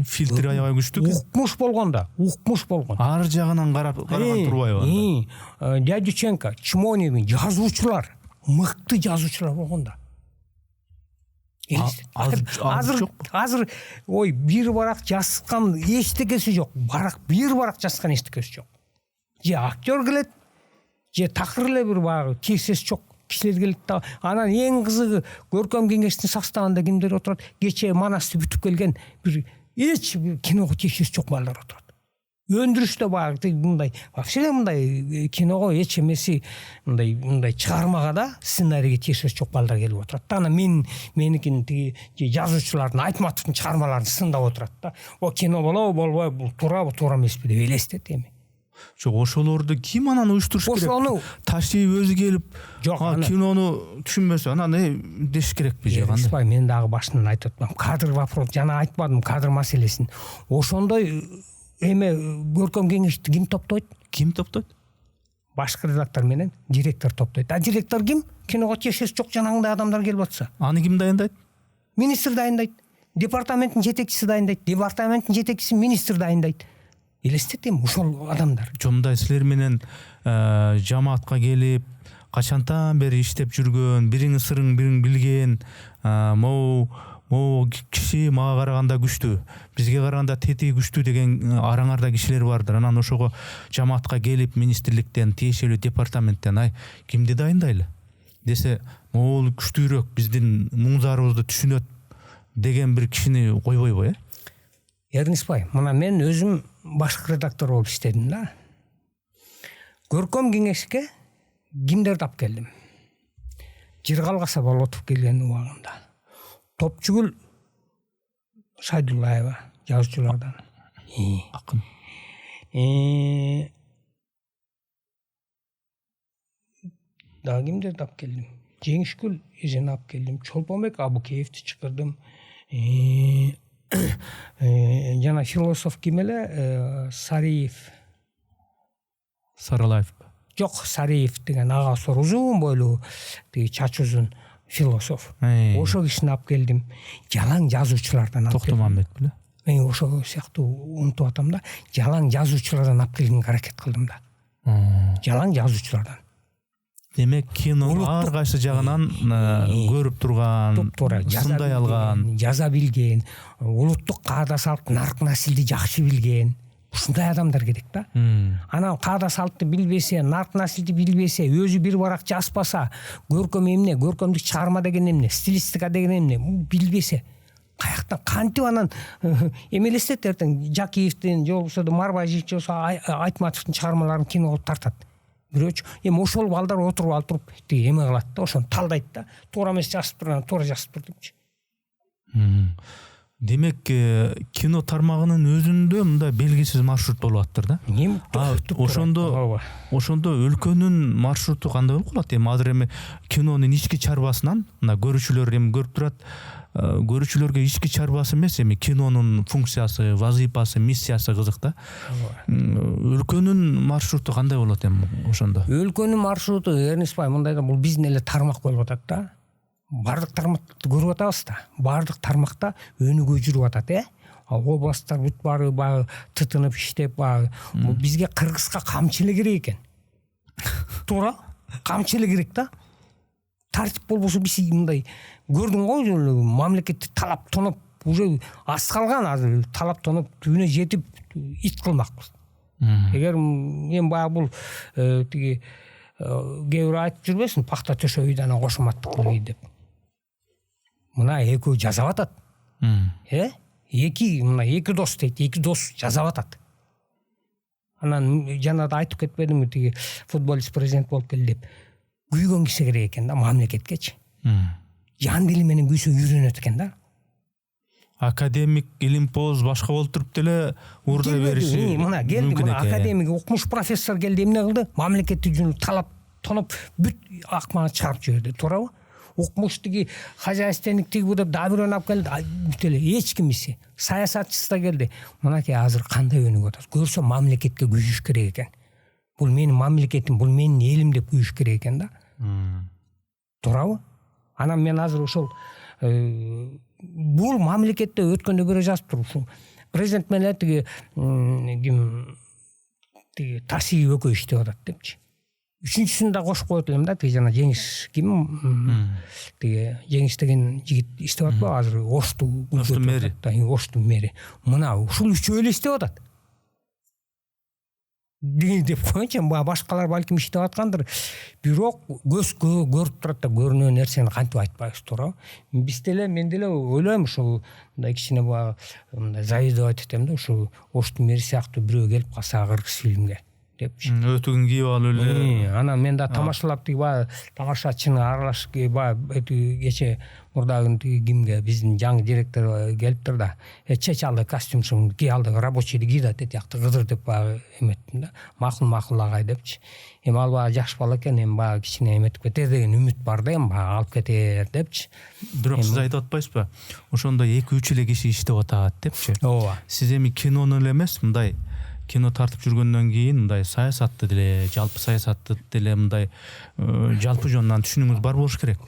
Speaker 1: фильтр аябай күчтүү экен.
Speaker 2: укмуш болгон.
Speaker 1: Ар жагынан караган турбайбы?
Speaker 2: Дядюченко, Чмоневин жазуучулар, мыкты жазуучулар болгон да. Азыр ой бир барак жазган эчтекеси жок. Бир барак жазган эчтекеси жок. Же актер келет, же такыр эле бир баягы текстеси жок кишилер келет да. Анан эң кызыгы көркөм кеңештин составында кимдер отурат? Кече Манасты бүтүп келген бир эч киного текстеси жок балдар отурат. Өндүрүштө баягы мындай вообще мындай киного эч эмеси мындай чыгармага да сценарийге тиешеси жок балдар келип отурат да. Анан меникин тиги жазуучулардын Айтматовдун чыгармаларын сындап отурат да. О кино болобу болбойбу, бул туурабы туура эмеспи деп элестет эми.
Speaker 1: Жок, ошолорду ким анан уюштуруш керек?
Speaker 2: Ошону
Speaker 1: Ташиев өзү келип, кинону түшүнбөсө анан деш керекпи же кандай?
Speaker 2: Мен дагы башынан айтып атпам. Кадр вопрос, жана айтпадым кадр маселесин. Ошондой эме көркөм кеңешти ким топтойт? Башкы редактор менен директор топтойт. А директор ким? Киного тиешеси жок жанагындай адамдар келип атса.
Speaker 1: Аны ким дайындайт?
Speaker 2: Министр дайындайт. Департаменттин жетекчиси дайындайт. Департаменттин жетекчиси министр дайындайт. Элестет эми ошол адамдар.
Speaker 1: Жомдай силер менен жамаатка келип, качантан бери иштеп жүргөн, бириңин сырың бириң билген, могу киши мага караганда күчтүү, бизге караганда тетиги күчтүү деген араңарда кишилер бардыр. Анан ошого жамаатка келип, министрликтен, тиешелүү департаменттен кимди дайындайлы десе, могул күчтүүрөөк, биздин муңдарыбызды түшүнөт деген бир кишини койбойбу,
Speaker 2: Эрнисбай, мына мен өзүм башкы редактор болуп иштедим да. Көркөм кеңешке кимдерди алып келдим? Жыргалгаса Болотов келген убагында. Топчугүл Шайдуллаева, жазуучулардан.
Speaker 1: Акын.
Speaker 2: Дагы кимдерди алып келдим? Жеңишгүл Эжени алып келдим. Чолпонбек Абукеевди чакырдым. Жана философ ким эле?
Speaker 1: Саралаев.
Speaker 2: Жок, Сариев деген ага сор узун бойлуу, тиги чачы узун философ. Ошо кишини алып келдим. Жалаң жазуучулардан алып келдим.
Speaker 1: Токтомамбет беле?
Speaker 2: Мен ошо сыяктуу унутуп атам да. Жалаң жазуучулардан алып келгенге аракет кылдым да. Жалаң жазуучулардан.
Speaker 1: Демек кино ар кайсы жагынан көрүп турган, сындай алган,
Speaker 2: жаза билген, улуттук каада салт, нарк насилди жакшы билген ушундай адамдар керек да. Анан каада салтты билбесе, нарк насилди билбесе, өзү бир барак жазбаса, көркөм эмне, көркөмдүк чыгарма деген эмне, стилистика деген эмне билбесе, каяктан кантип анан эмелестет эртең Жакиевдин же болбосо Марбажиев же болбосо Айтматовдун чыгармаларын киного тартат. Бирөөчү эми ошол балдар отуруп алып туруп эме кылат да, ошону талдайт да. Туура эмес жазып турган, туура жазып тур депчи.
Speaker 1: Демек кино тармагынын өзүндө мындай белгисиз маршрут болуп аттыр да. Ошондо өлкөнүн маршруту кандай болуп калат? Эми азыр эми кинонун ички чарбасынан мына көрүүчүлөр эми көрүп турат. Көрүүчүлөргө ички чарбасы эмес, эми кинонун функциясы, вазыйпасы, миссиясы кызык да. Өлкөнүн маршруту кандай болот эми ошондо? Өлкөнүн
Speaker 2: маршруту Эрнисбай мындай да, бул биздин эле тармак болуп атат да. Бардык тармакты көрүп атабыз да. Бардык тармакта өнүгүү жүрүп атат, областтар бүт баары баягы тытынып иштеп, баягы бизге Кыргызга камчы эле керек экен. Туура, камчы эле керек да. Тартип болбосо биз мындай көрдүң го, мамлекетти талап тоноп уже аз калган, азыр талап тоноп түбүнө жетип ит кылмакпыз. Эгер мен баягы бул тиги кээ бирөө айтып жүрбөсүн, пакта төшө үйдөн кошоматтык кылбайт деп. Мына экөө жазап атат. Эки дос дейт, эки дос жазап атат. Анан жанада айтып кетпедимби, тиги футболист президент болуп келди деп. Күйгөн киши керек экен да мамлекеткечи. Жан дили менен күйсө үйрөнөт экен да.
Speaker 1: Академик Илимпоз башка болуп туруп деле урдай бериши.
Speaker 2: Мына келди, академик укмуш профессор келди, эмне кылды? Мамлекетти жөн талап тоноп бүт акманы чыгарып жиберди, туурабы? Укмуш тиги хозяйственник тиги бу деп да бирөөнү алып келди, бүт эле эч кимиси. Саясатчысы да келди. Мынакей азыр кандай өнүгүп атат? Көрсө мамлекетке күйүш керек экен. бул менин мамлекетим, бул менин элим деп күйүш керек экен да. Туурабы? Анан мен азыр ошол бул мамлекетте өткөндө бирөө жазып туруп ушул президент менен тиги ким тиги Тасиев экөө иштеп атат депчи. Үчүнчүсүн да кошуп коет элем да, тиги жана Жеңиш ким тиги Жеңиш деген жигит иштеп атпайбы азыр Оштун мэри. Оштун мэри. Мына ушул үчөө эле иштеп атат. Деп коеюнчу, башкалар балким иштеп аткандыр. Бирок көз көрүп турат да, көрүнөн нерсени кантип айтпайбыз, туурабы? Биз деле, мен деле ойлойм ушул мындай кичине мындай завидовать этем да, ушул Оштун мэри сыяктуу бирөө келип калса кыргыз фильмге депчи.
Speaker 1: Өтүгүн кийип алып эле.
Speaker 2: Анан мен да тамашалап тиги тамашачыны аралашып кече мурдагы кимге биздин жаңы директор келиптир да. Чечалды костюмчун кий алды, рабочийди кийди деп тиякты кызыр деп эметтим да. Макул агай депчи. Эми ал жакшы бала экен, эми кичине эметип кетер деген үмүт бар да, эми алып кетер депчи.
Speaker 1: Бирок сиз айтып атпайсызбы? Ошондой 2-3 эле киши иштеп атат депчи.
Speaker 2: Ооба.
Speaker 1: Сиз эми кинону эле эмес, мындай кино тартып жүргөндөн кийин мындай саясатты деле, жалпы саясатты деле мындай жалпы жонунан түшүнүгүңүз бар болуш керек.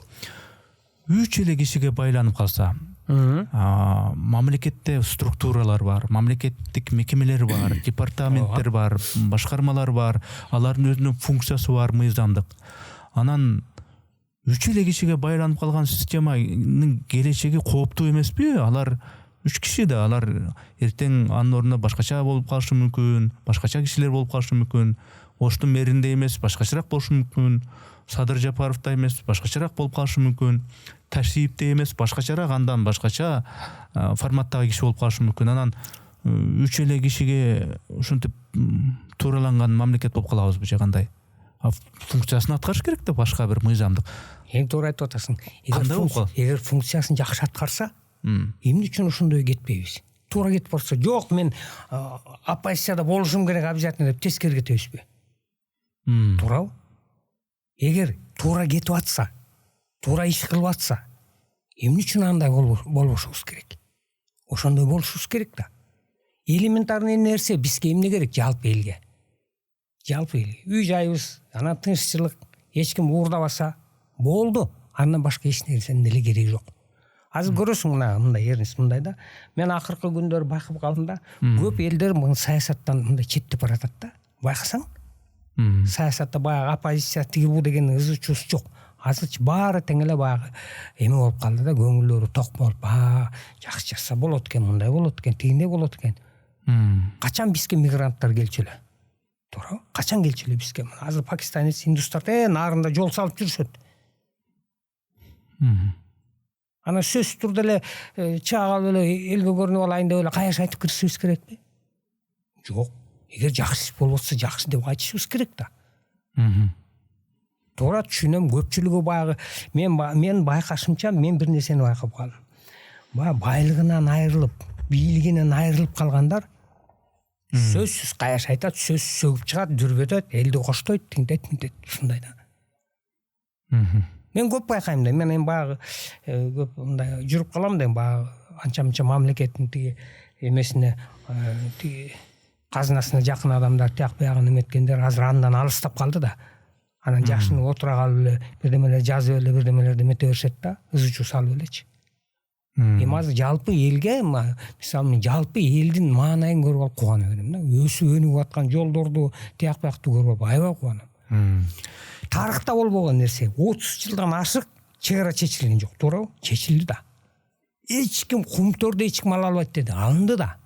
Speaker 1: 3 эле кишиге байланып калса, мамлекетте структуралар бар, мамлекеттик мекемелер бар, департаменттер бар, башкармалар бар, алардын өзүнүн функциясы бар, мыйзамдык. Анан 3 эле кишиге байланып калган системанын келечеги кооптуу эмеспи? Алар 3 киши да, алар эртең анын ордуна башкача болуп калышы мүмкүн, башкача кишилер болуп калышы мүмкүн. Оштун мэринде эмес, башкачараак болушу мүмкүн. Садыр Жапаровда эмес, башкачараак болуп калышы мүмкүн. Ташиевде эмес, башкачараак, андан башкача форматтагы киши болуп калышы мүмкүн. Анан 3 эле кишиге ушинтип туураланган мамлекет болуп калабызбы же кандай? Функциясын аткарыш керек да, башка бир мыйзамдык.
Speaker 2: Эң туура айтып атасың. Эгер функциясын жакшы аткарса, эмне үчүн ошондой кетпейбиз? Туура кетип барса, жок, мен оппозицияда болушум керек обязательно деп тескери кетебизби? Туурабы? Эгер туура кетип атса, туура иш кылып атса, эмне үчүн андай болбошубуз керек? Ошондой болушубуз керек да. Элементарный нерсе бизге эмне керек? Жалпы элге. Үй жайыбыз, анан тынччылык, эч ким уурдабаса болду. Андан башка эч нерсенин деле кереги жок. Азыр көрөсүң, мындай Эрнест мындай да. Мен акыркы күндөрү байкап калдым да, көп элдер мына саясаттан мындай четтеп баратат да. Байкасаң, саясатта баягы оппозиция тиги бу деген ызы-чуус жок. Азырчы баары тең эле баягы эме болуп калды да, көңүлдөрү ток болуп, жакшы жашса болот экен, мындай болот экен, тигиндей болот экен. Качан бизге мигранттар келчү эле? Туура? Качан келчү эле бизге? Азыр пакистанец, индустар нарында жол салып жүрүшөт. Ана сөзсүз турда эле чагал эле элге көрүнүп алайын деп эле каяш айтып киришибиз керекпи? Жок. Эгер жакшы иш болуп атса, жакшы деп айтышыбыз керек да. Туура түшүнөм, көпчүлүгү баягы мен байкашымча мен бир нерсени байкап калдым. Байлыгынан айрылып, бийлигинен айрылып калгандар сөзсүз каяш айтат, сөзсүз сөгүп чыгат, дүрбөтөт, элди коштойт, тинтет, ушундай да. Мен көп байкайм да, мен эми баягы көп мындай жүрүп калам да, баягы анча-мынча мамлекеттин тиги эмесине тиги казынасына жакын адамдар тияк буягын эметкендер азыр андан алыстап калды да. Анан жашынып отура калып эле бирдемелер жазып эле бирдемелерди эмете беришет да, ызы-чуу салып элечи. Эми азыр жалпы элге, мисалы мен жалпы элдин маанайын көрүп алып кубана берем да. Өсүп өнүгүп аткан жолдорду, тияк буякты көрүп алып аябай кубанам. Тарыхта болбогон нерсе. 30 жылдан ашык чек ара чечилген жок, туурабы? Чечилди да. Эч ким кумтөрдү эч ким ала албайт деди, алынды да.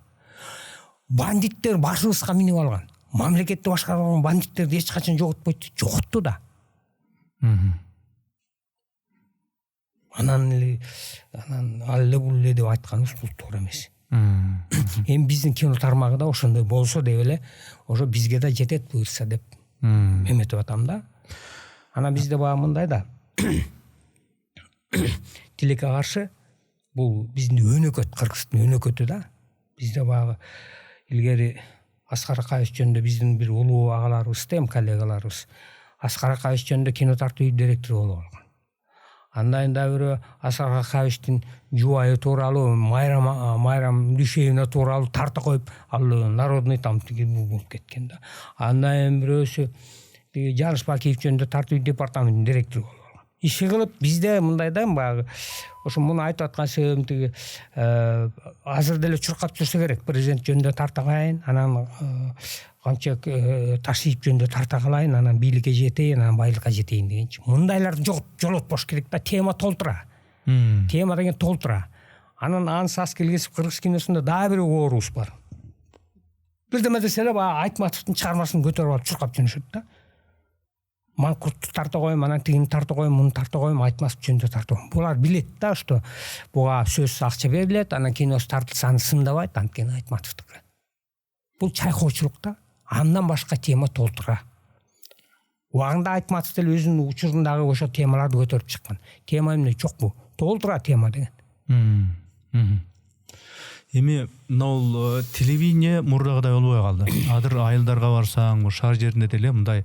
Speaker 2: Бандиттер башыбызга минип алган. Мамлекетти башкарып алган бандиттерди эч качан жоготпойт, жоготту да. Анан ал эле бул эле деп айтканыбыз бул туура эмес. Эми биздин кино тармагы да ошондой болсо деп эле, ошо бизге да жетет буйрса деп эметип атам да. Анан бизде баягы мындай да. Тилекке каршы бул биздин өнөкөт, Кыргыздын өнөкөтү да. Бизде баягы илгери Аскар Акаевич жөнүндө биздин бир улуу агаларыбыз, коллегаларыбыз Аскар Акаевич жөнүндө кино тартуу директору болуп алган. Андан да бирөө Асар Хакаевичтин жубайы тууралуу, Майрам Дүйшеевна тууралуу тарта коюп, ал народный там болуп кеткен да. Андан бирөөсү Жаныш Бакиев жөнүндө тартуу департаментинин директору болуп алган. Иши кылып бизде мындай да баягы ошо муну айтып аткан себебим тиги азыр деле чуркап жүрсө керек, президент жөнүндө тарта калайын, анан канча ташип жөнүндө тарта калайын, анан бийликке жетейин, анан байлыкка жетейин дегенчи. Мындайларды жолотпош керек да, тема толтура. Тема деген толтура. Анан ансас келгесип кыргыз киносунда дагы бир оорубуз бар. Бирдеме десе эле баягы Айтматовдун чыгармасын көтөрүп алып чуркап жүрүшөт да. Манкуртту тарта коюм, анан тигини тарта коюм, муну тарта коюм, Айтматов жөнүндө тарта коюм. Булар билет да, что буга сөзсүз акча берилет, анан киносу тартылса аны сындабайт, анткени Айтматовдуку. Бул чайкоочулук да. Андан башка тема толтура. Убагында Айтматов деле өзүнүн учурундагы ошо темаларды көтөрүп чыккан. Тема эмне жокпу? Толтура тема деген.
Speaker 1: Эми мынау телевидение мурдагыдай болбой калды. Азыр айылдарга барсаң, шаар жеринде деле мындай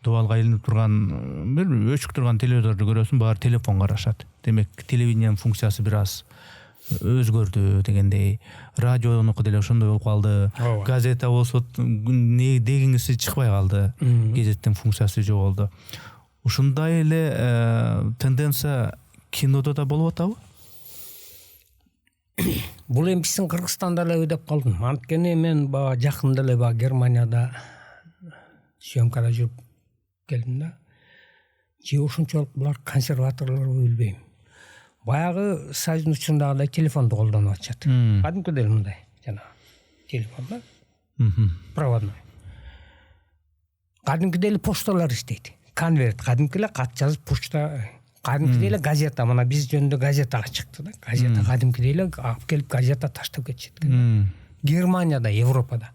Speaker 1: дубалга илинип турган, бир өчүк турган телевизорду көрөсүң, баары телефон карашат. Демек, телевидениянын функциясы бир аз өзгөрдү дегендей. Радионуку деле ошондой болуп калды. Газета болсо не дегиңиси чыкпай калды. Газеттин функциясы жоголду. Ушундай эле тенденция кинодо да болуп атабы?
Speaker 2: Бул эми биздин Кыргызстанда эле деп калдым. Анткени мен бага жакында эле Германияда съемкада жүрүп келдим да. Же ошончолук булар консерваторлор билбейм. Баягы Союздун учурундагыдай телефонду колдонуп атышат. Кадимкидей мындай жана телефон да. Проводной. Кадимкидей эле почталар иштейт. Конверт, кадимки эле кат жазып почта, кадимкидей эле газета, мына биз жөнүндө газетага чыкты да. Газета кадимкидей эле алып келип газета таштап кетишет. Германияда, Европада.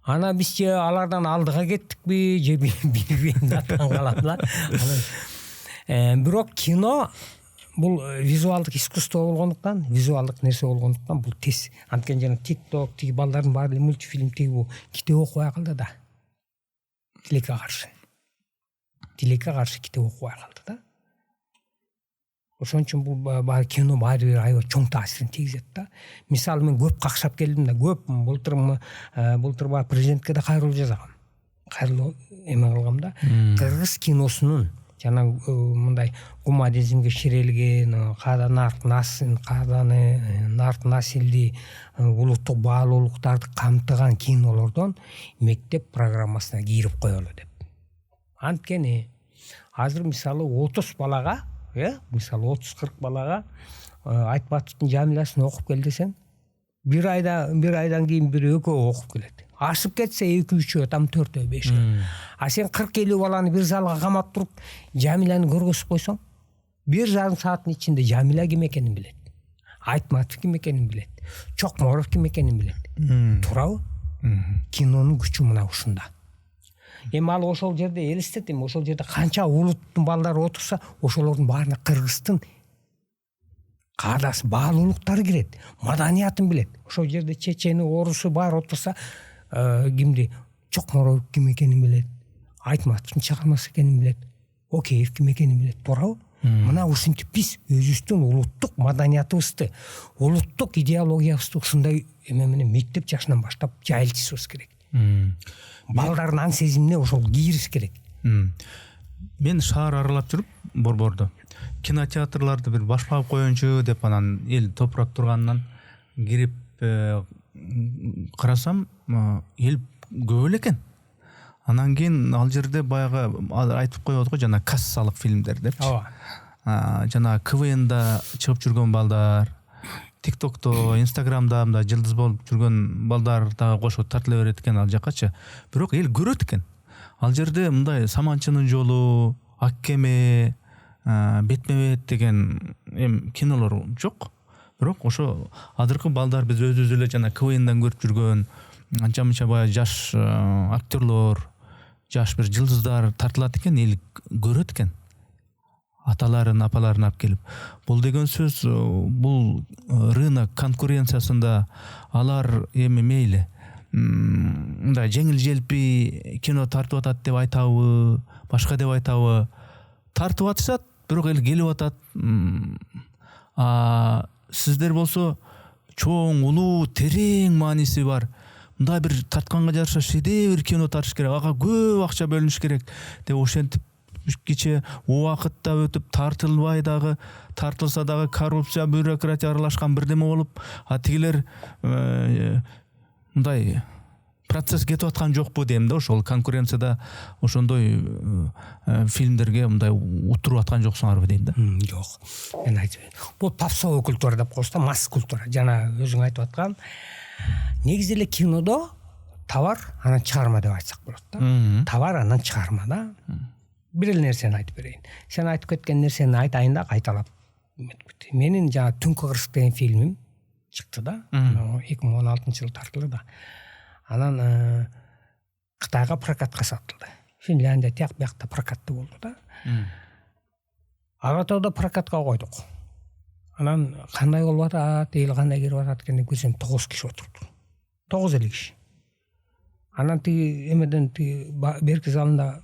Speaker 2: Ана биз же алардан алдыга кеттикпи, же билбейм да, таң калам да. Бирок кино бул визуалдык искусство болгондуктан, визуалдык нерсе болгондуктан бул тез. Анткени жана TikTok, тиги балдардын баары мультфильм, тиги бул китеп окубай калды да. Тилекке каршы китеп окубай калды да. Ошон үчүн бул баары кино баары бир аябай чоң таасирин тийгизет да. Мисалы мен көп какшап келдим да, көп былтыр баягы президентке да кайрылуу жасагам. Кайрылуу эме кылгам да. Кыргыз киносунун жана мындай гуманизмге ширелген, нарк насилди, улуттук баалуулуктарды камтыган кинолордон мектеп программасына кирип коелу деп. Анткени азыр мисалы 30 балага, мисалы 30-40 балага Айтматовдун Жамилясын окуп кел десең, бир айдан кийин бир экөө окуп келет. Ашып кетсе 2-3, там 4, 5. А сен 40-50 баланы бир залга камап туруп, Жамиляны көргөзүп койсоң, 1,5 сааттын ичинде Жамиля ким экенин билет. Айтматов ким экенин билет. Чокморов ким экенин билет. Туурабы? Кинонун күчү мына ушунда. Эми ал ошол жерде элестетим, ошол жерде канча улуттун балдары отурса, ошолордун баарына кыргыздын каадасы, баалуулуктары кирет, маданиятын билет. Ошол жерде чечени, орусу бар отурса, кимди Чокморов ким экенин билет, Айтматовдун чыгармасы экенин билет, Океев ким экенин билет, туурабы? Мына ушинтип биз өзүбүздүн улуттук маданиятыбызды, улуттук идеологиябызды ушундай эме менен мектеп жашынан баштап жайылтышыбыз керек. Балдардын аң сезимине ошол кийириш керек.
Speaker 1: Мен шаар аралап жүрүп, борбордо кинотеатрларды бир башпап коеюнчу деп анан эл топурап турганынан кирип карасам, эл көп эле экен. Анан кийин ал жерде баягы айтып коет го, жана кассалык фильмдер депчи. Жана КВНда чыгып жүргөн балдар, TikTokто, Instagramда мында жылдыз болуп жүргөн балдар дагы кошо тартыла берет экен ал жаккачы. Бирок эл көрөт экен. Ал жерде мындай Саманчынын жолу, Аккеме, Бетме-бет деген кинолор жок. Бирок ошо азыркы балдар биз өзүбүз эле жана КВНдан көрүп жүргөн анча-мынча баягы жаш актерлор, жаш бир жылдыздар тартылат экен, эл көрөт экен. Аталарын, апаларын алып келип. Бул деген сөз, бул рынок конкуренциясында алар эми мейли мындай жеңил желпи кино тартып атат деп айтабы, башка деп айтабы, тартып атышат, бирок эл келип атат. Сиздер болсо чоң, улуу, терең мааниси бар. Мындай бир тартканга жараша шедевр бир кино тартыш керек. Ага көп акча бөлүнүш керек деп ошентип киче убакыт да өтүп тартылбай дагы, тартылса дагы коррупция, бюрократия аралашкан бирдеме болуп, тигилер мындай процесс кетип аткан жокпу дейм да, ошол конкуренцияда ошондой фильмдерге мындай утуруп аткан жоксуңарбы дейм да.
Speaker 2: Жок. Мен айтайын. Бул попсовый культура деп коебуз да, масс культура. Жана өзүң айтып аткан. Негизи эле кинодо товар анан чыгарма деп айтсак болот да. Товар анан чыгарма да. Бир эле нерсени айтып берейин. Сен айтып кеткен нерсени айтайын да кайталап. Менин жана Түнкү Кырсык деген фильмим чыкты да. 2016-жылы тартылды да. Анан Кытайга прокатка сатылды. Финляндия тияк биякта прокаттуу болду да. Алатауда прокатка койдук. Анан кандай болуп атат, эл кандай кирип атат экен деп көрсөм 9 киши отуруптур. 9 эле киши. Анан тиги эмеден тиги берки залында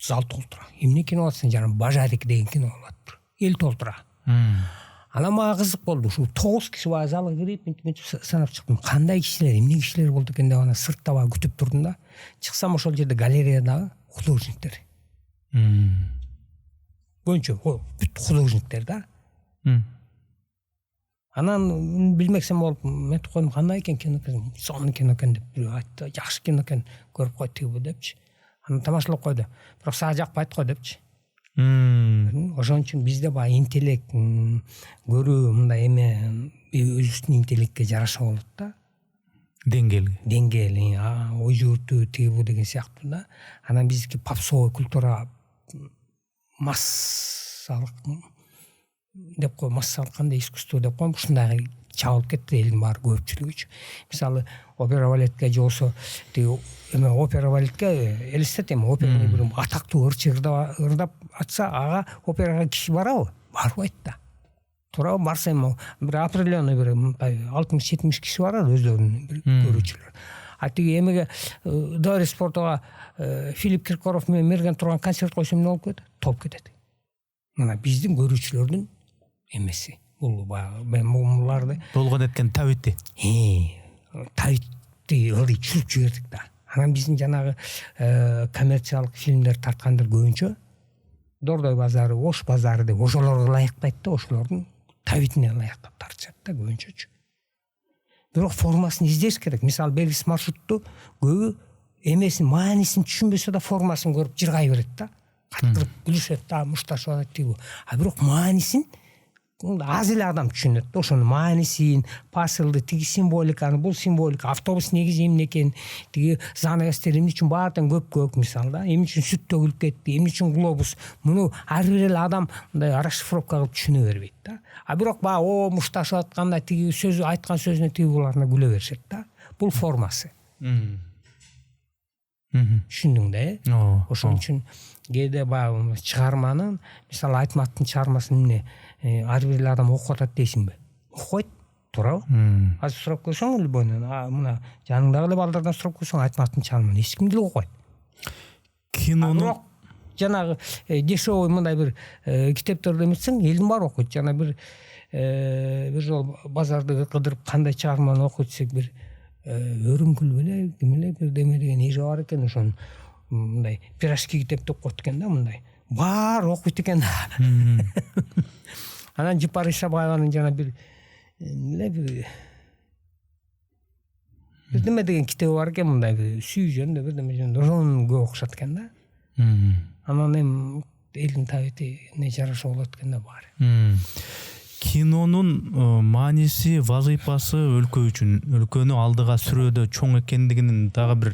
Speaker 2: зал толтура. Эмне кино атсын жана Бажарик деген кино болот. Эл толтура. Анан мага кызык болду. Ушу 9 киши бар залга кирип, мынтип санап чыктым. Кандай кишилер, эмне кишилер болду экен деп аны сыртта бар күтүп турдум да. Чыксам ошол жерде галереядагы художниктер. Бönчө бүт художниктер да. Анан билмексем болуп, мен койдум кандай экен кино экен, сонун кино экен деп айтты. Жакшы кино экен, көрүп кой тигиби депчи. Анан тамашалап койду. Бирок сага жакпайт го депчи. Ошон үчүн бизде баягы интеллект, көрүү мындай эме өзүбүздүн интеллектке жараша болот да. Деңгээл, ой жүгүртүү тигиби деген сыяктуу да. Анан биздики попсовый культура массалык деп кой, массалык кандай искусство деп коем, ушундай чабылып кетти элдин баары көпчүлүгү үчүн. Мисалы, опера балетке же болсо тиги эме опера балетке элестетем, операны бир атактуу ырчы ырдап атса, ага операга киши барабы? Барбайт да. Туурабы? Барса эми бир определенный бир 60-70 киши барат өздөрүнүн көрүүчүлөр. А тиги эмеге Дори спортого Филипп Киркоров менен Мерген турган концерт койсом эмне болуп кетет? Топ кетет. Мына биздин көрүүчүлөрдүн эмеси. Бул мен буларды
Speaker 1: болгон эткен табитти.
Speaker 2: Табитти ылдый чүрүп жибердик да. Анан биздин жанагы коммерциялык фильмдер тарткандар көбүнчө Дордой базары, Ош базары деп ошолорго ылайыктайт да, ошолордун табитине ылайыктап тартышат да көбүнчөчү. Бирок формасын издеш керек. Мисалы, белгисиз маршрутту көбү эмесин, маанисин түшүнбөсө да формасын көрүп жыргай берет да. Каттырып күлүшөт да, мушташып атат тиги. А бирок маанисин аз эле адам түшүнөт да, ошонун маанисин, посылды, тиги символиканы, бул символика, автобус негизи эмне экен, тиги занавестер эмне үчүн баатан көк мисалы да, эмне үчүн сүт төгүлүп кетти, эмне үчүн глобус, муну ар бир эле адам мындай расшифровка кылып түшүнө бербейт да. А бирок баягы мушташып атканда тиги сөз айткан сөзүнө тиги буларына күлө беришет да. Бул формасы. Түшүндүң да, ошон үчүн кээде баягы чыгарманын, мисалы Айтматтын чыгармасын эмне ар бир эле адам окуп атат дейсиңби? Окуйт, туурабы? Азыр сурап көрсөң любойнан, мына жаныңдагы эле балдардан сурап көрсөң Айтматтын чыгармасын эч ким деле окуйт.
Speaker 1: Кинону
Speaker 2: жанагы дешевый мындай бир китептерди эметсең, элдин баары окуйт. Жана бир жол базарды кыдырып кандай чыгарманы окуйт десек, бир өрүңкүл беле, ким эле бир деме деген эже бар экен, ошон мындай пирожки китеп деп коет экен да, мындай. Баары окуйт экен да. Анан Жыпар Ишабаеванын жана бир неме деген китеби бар экен, мындай бир сүй жөнүндө бирдеме жөнүндө, ошонун көп окушат экен да. Анан эми элдин табитине жараша болот экен да баары.
Speaker 1: Кинонун мааниси, вазыйпасы өлкө үчүн, өлкөнү алдыга сүрөөдө чоң экендигинин дагы бир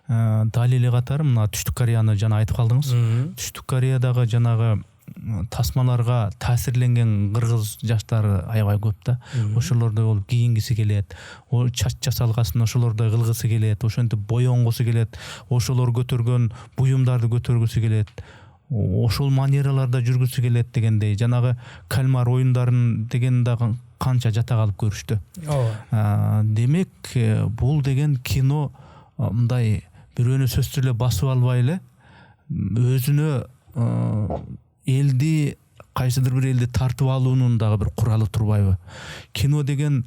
Speaker 1: далили катары мына Түштүк Кореяны жана айтып калдыңыз. Түштүк Кореядагы жанагы тасмаларга таасирленген кыргыз жаштары аябай көп да. Ошолордой болуп кийингиси келет, чач жасалгасын ошолордой кылгысы келет, ошентип боенгусу келет, ошолор көтөргөн буюмдарды көтөргүсү келет, ошол манераларда жүргүсү келет дегендей. Жанагы кальмар оюндарын деген дагы канча жата калып көрүштү. Демек, бул деген кино мындай бирөөнү сөзсүз эле басып албай эле өзүнө элди кайсыдыр бир элди тартып алуунун дагы бир куралы турбайбы? Кино деген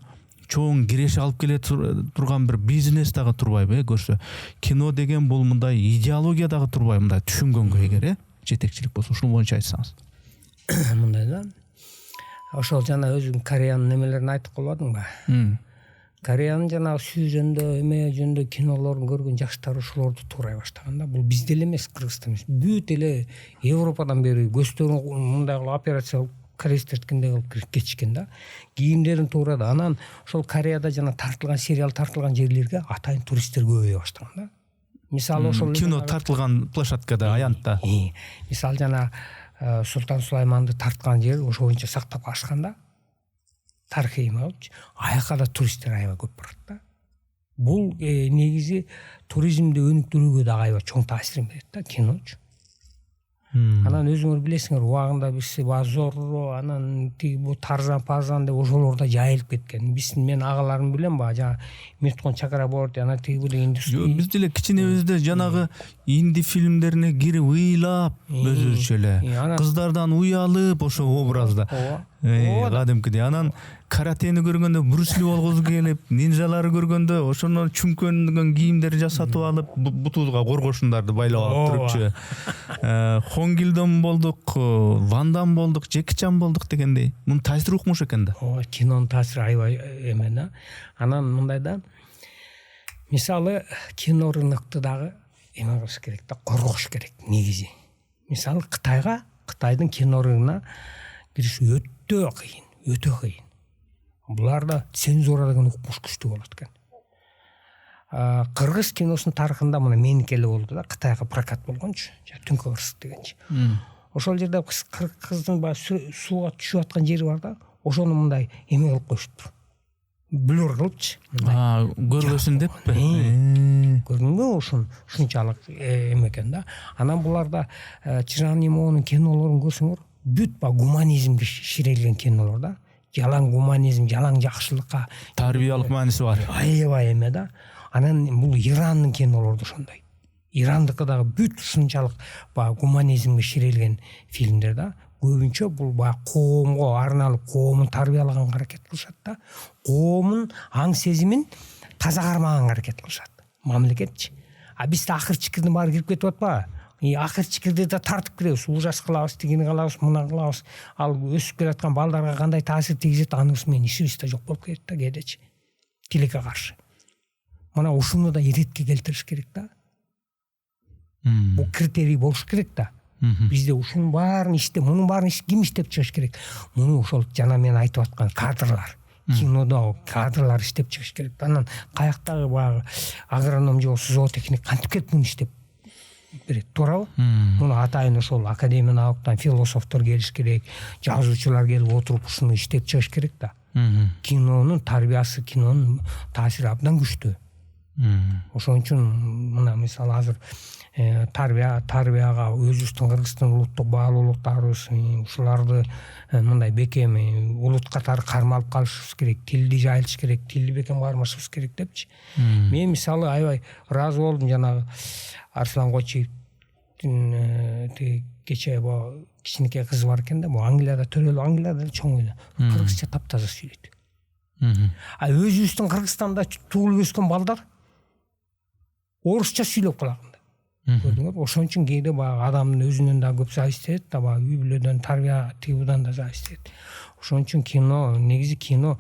Speaker 1: чоң киреше алып келе турган бир бизнес дагы турбайбы, көрсө? Кино деген бул мындай идеология дагы турбайбы, мындай түшүнгөнгө эгер, жетекчилик болсо, ушул боюнча айтсаңыз.
Speaker 2: Мындай да. Ошол жана өзүң Кореянын немелерин айтып калбадыңбы? Кореянын жана сүйзөндө жөнүндө кинолорун көргөн жаштар ошолорду туурай баштаган да. Бул бизде эле эмес, Кыргызстан эмес. Бүт эле Европадан бери көздөрүн мындай кылып операция корейстердикиндей кылып кетишкен да. Кийимдерин туурады. Анан ошол Кореяда жана тартылган сериал тартылган жерлерге атайын туристтер көбөйө баштаган да. Мисалы ошол
Speaker 1: кино тартылган площадкада, аянтта.
Speaker 2: Мисалы жана Султан Сулайманды тарткан жер ошо боюнча сактап калышкан да. Тарыхый болчу. Аяка да туристтер аябай көп барат да. Бул негизи туризмди өнүктүрүүгө да аябай чоң таасирин берет да киночу. Анан өзүңөр билесиңер, убагында бизси Зорро, анан тиги бу Тарзан деп ошолор да жайылып кеткен. Мен агаларым билем ба, жана Мирткон Чакраборти, анан тиги бу индустрия.
Speaker 1: Биз деле кичинебизде жанагы инди фильмдерине кирип ыйлап, өзүчө эле кыздардан уялып ошо образда. Кадимкидей. Анан каратени көргөндө Брюс Ли болгузу келип, нинжалары көргөндө ошону чүмкөнгөн кийимдер жасатып алып, бутуга коргошундарды байлап алып турчу. Хонгилдон болдук, Ван Дам болдук, Джеки Чан болдук дегендей. Мунун таасири укмуш экен да.
Speaker 2: Кинонун таасири аябай эме да. Анан мындай да. Мисалы кино рынокты дагы эме кылыш керек да, коргош керек негизи. Мисалы Кытайдын кино рыногуна кириш өтө кыйын. Буларда цензура деген укмуш күчтүү болот экен. Кыргыз киносунун тарыхында мына меники эле болду да, Кытайга прокат болгончу, Түнкү кырсык дегенчи. Ошол жерде кыргыздын баягы сууга түшүп аткан жери бар да, ошону мындай эме кылып коюшуптур. Блюр кылыпчы.
Speaker 1: Көрбөсүн деппи?
Speaker 2: Көрдүңбү, ушунчалык эме экен да. Анан буларда Чжан Имоонун кинолорун көрсөңөр, бүт гуманизмге ширелген кинолор да. Жалаң гуманизм, жалаң жакшылыкка
Speaker 1: тарбиялык мааниси бар.
Speaker 2: Аябай эме да. Анан бул Ирандын кинолору да ошондой. Ирандыкы дагы бүт ушунчалык гуманизмге ширелген фильмдер да. Көбүнчө бул коомго арналып, коомун тарбиялаганга аракет кылышат да. Коомун аң сезимин таза кармаганга аракет кылышат. Мамлекетчи. Бизде акыр чикирдин баары кирип кетип атпайбы? Акыр чикирди да тартып киребиз, ужас кылабыз, тигини кылабыз, муна кылабыз. Ал өсүп келаткан балдарга кандай таасир тийгизет, анысы менен ишибиз да жок болуп кетет да кээдечи. Тилекке каршы. Мына ушуну да иретке келтириш керек да. Бул критерий болуш керек да. Бизде ушунун баарын мунун баарын ким иштеп чыгыш керек? Муну ошол жана мен айтып аткан кадрлар, кинодо кадрлар иштеп чыгыш керек. Анан каяктагы баягы агроном же зоотехник кантип келип муну иштеп берет, туурабы? Муну атайын ошол академия науктан философтор келиш керек, жазуучулар келип отуруп ушуну иштеп чыгыш керек да. Кинонун тарбиясы, кинонун таасири абдан күчтүү. Ошон үчүн мына мисалы азыр тарбияга өзүбүздүн Кыргызстан улуттук баалуулуктарыбыз ушуларды мындай бекем улут катары кармалып калышыбыз керек, тилди жайылтыш керек, тилди бекем кармашыбыз керек депчи. Мен мисалы аябай ыраазы болдум жанагы Арслан Кочиевдин кечээ кичинекей кызы бар экен да, Англияда төрөлүп, Англияда чоң эле кыргызча таптаза сүйлөйт. Өзүбүздүн Кыргызстанда туулуп өскөн балдар орусча сүйлөп калаган. Көрдүңөр? Ошон үчүн кээде баягы адамдын өзүнөн да көп зависит этет да, баягы үй бүлөдөн, тарбия тигүүдан да зависит этет. Ошон үчүн кино, негизи кино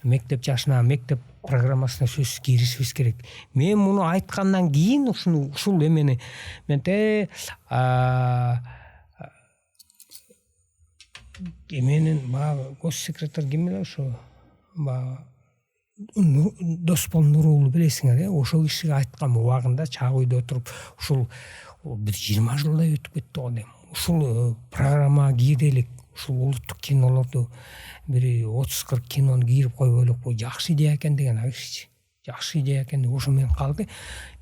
Speaker 2: мектеп жашына, мектеп программасына сөзсүз киришибиз керек. Мен муну айткандан кийин ушул эмени менте эменин баягы госсекретарь ким эле ошо баягы Досбол Нурулу билесиңер, ошол кишиге айткан убагында чак үйдө отуруп, ушул бир 20 жылдай өтүп кетти го дейм. Ушул программа кирелик, ушул улуттук кинолорду бир 30-40 кинону кирип койбойлук, бул жакшы идея экен деген киши. Жакшы идея экен деп ошо менен калды.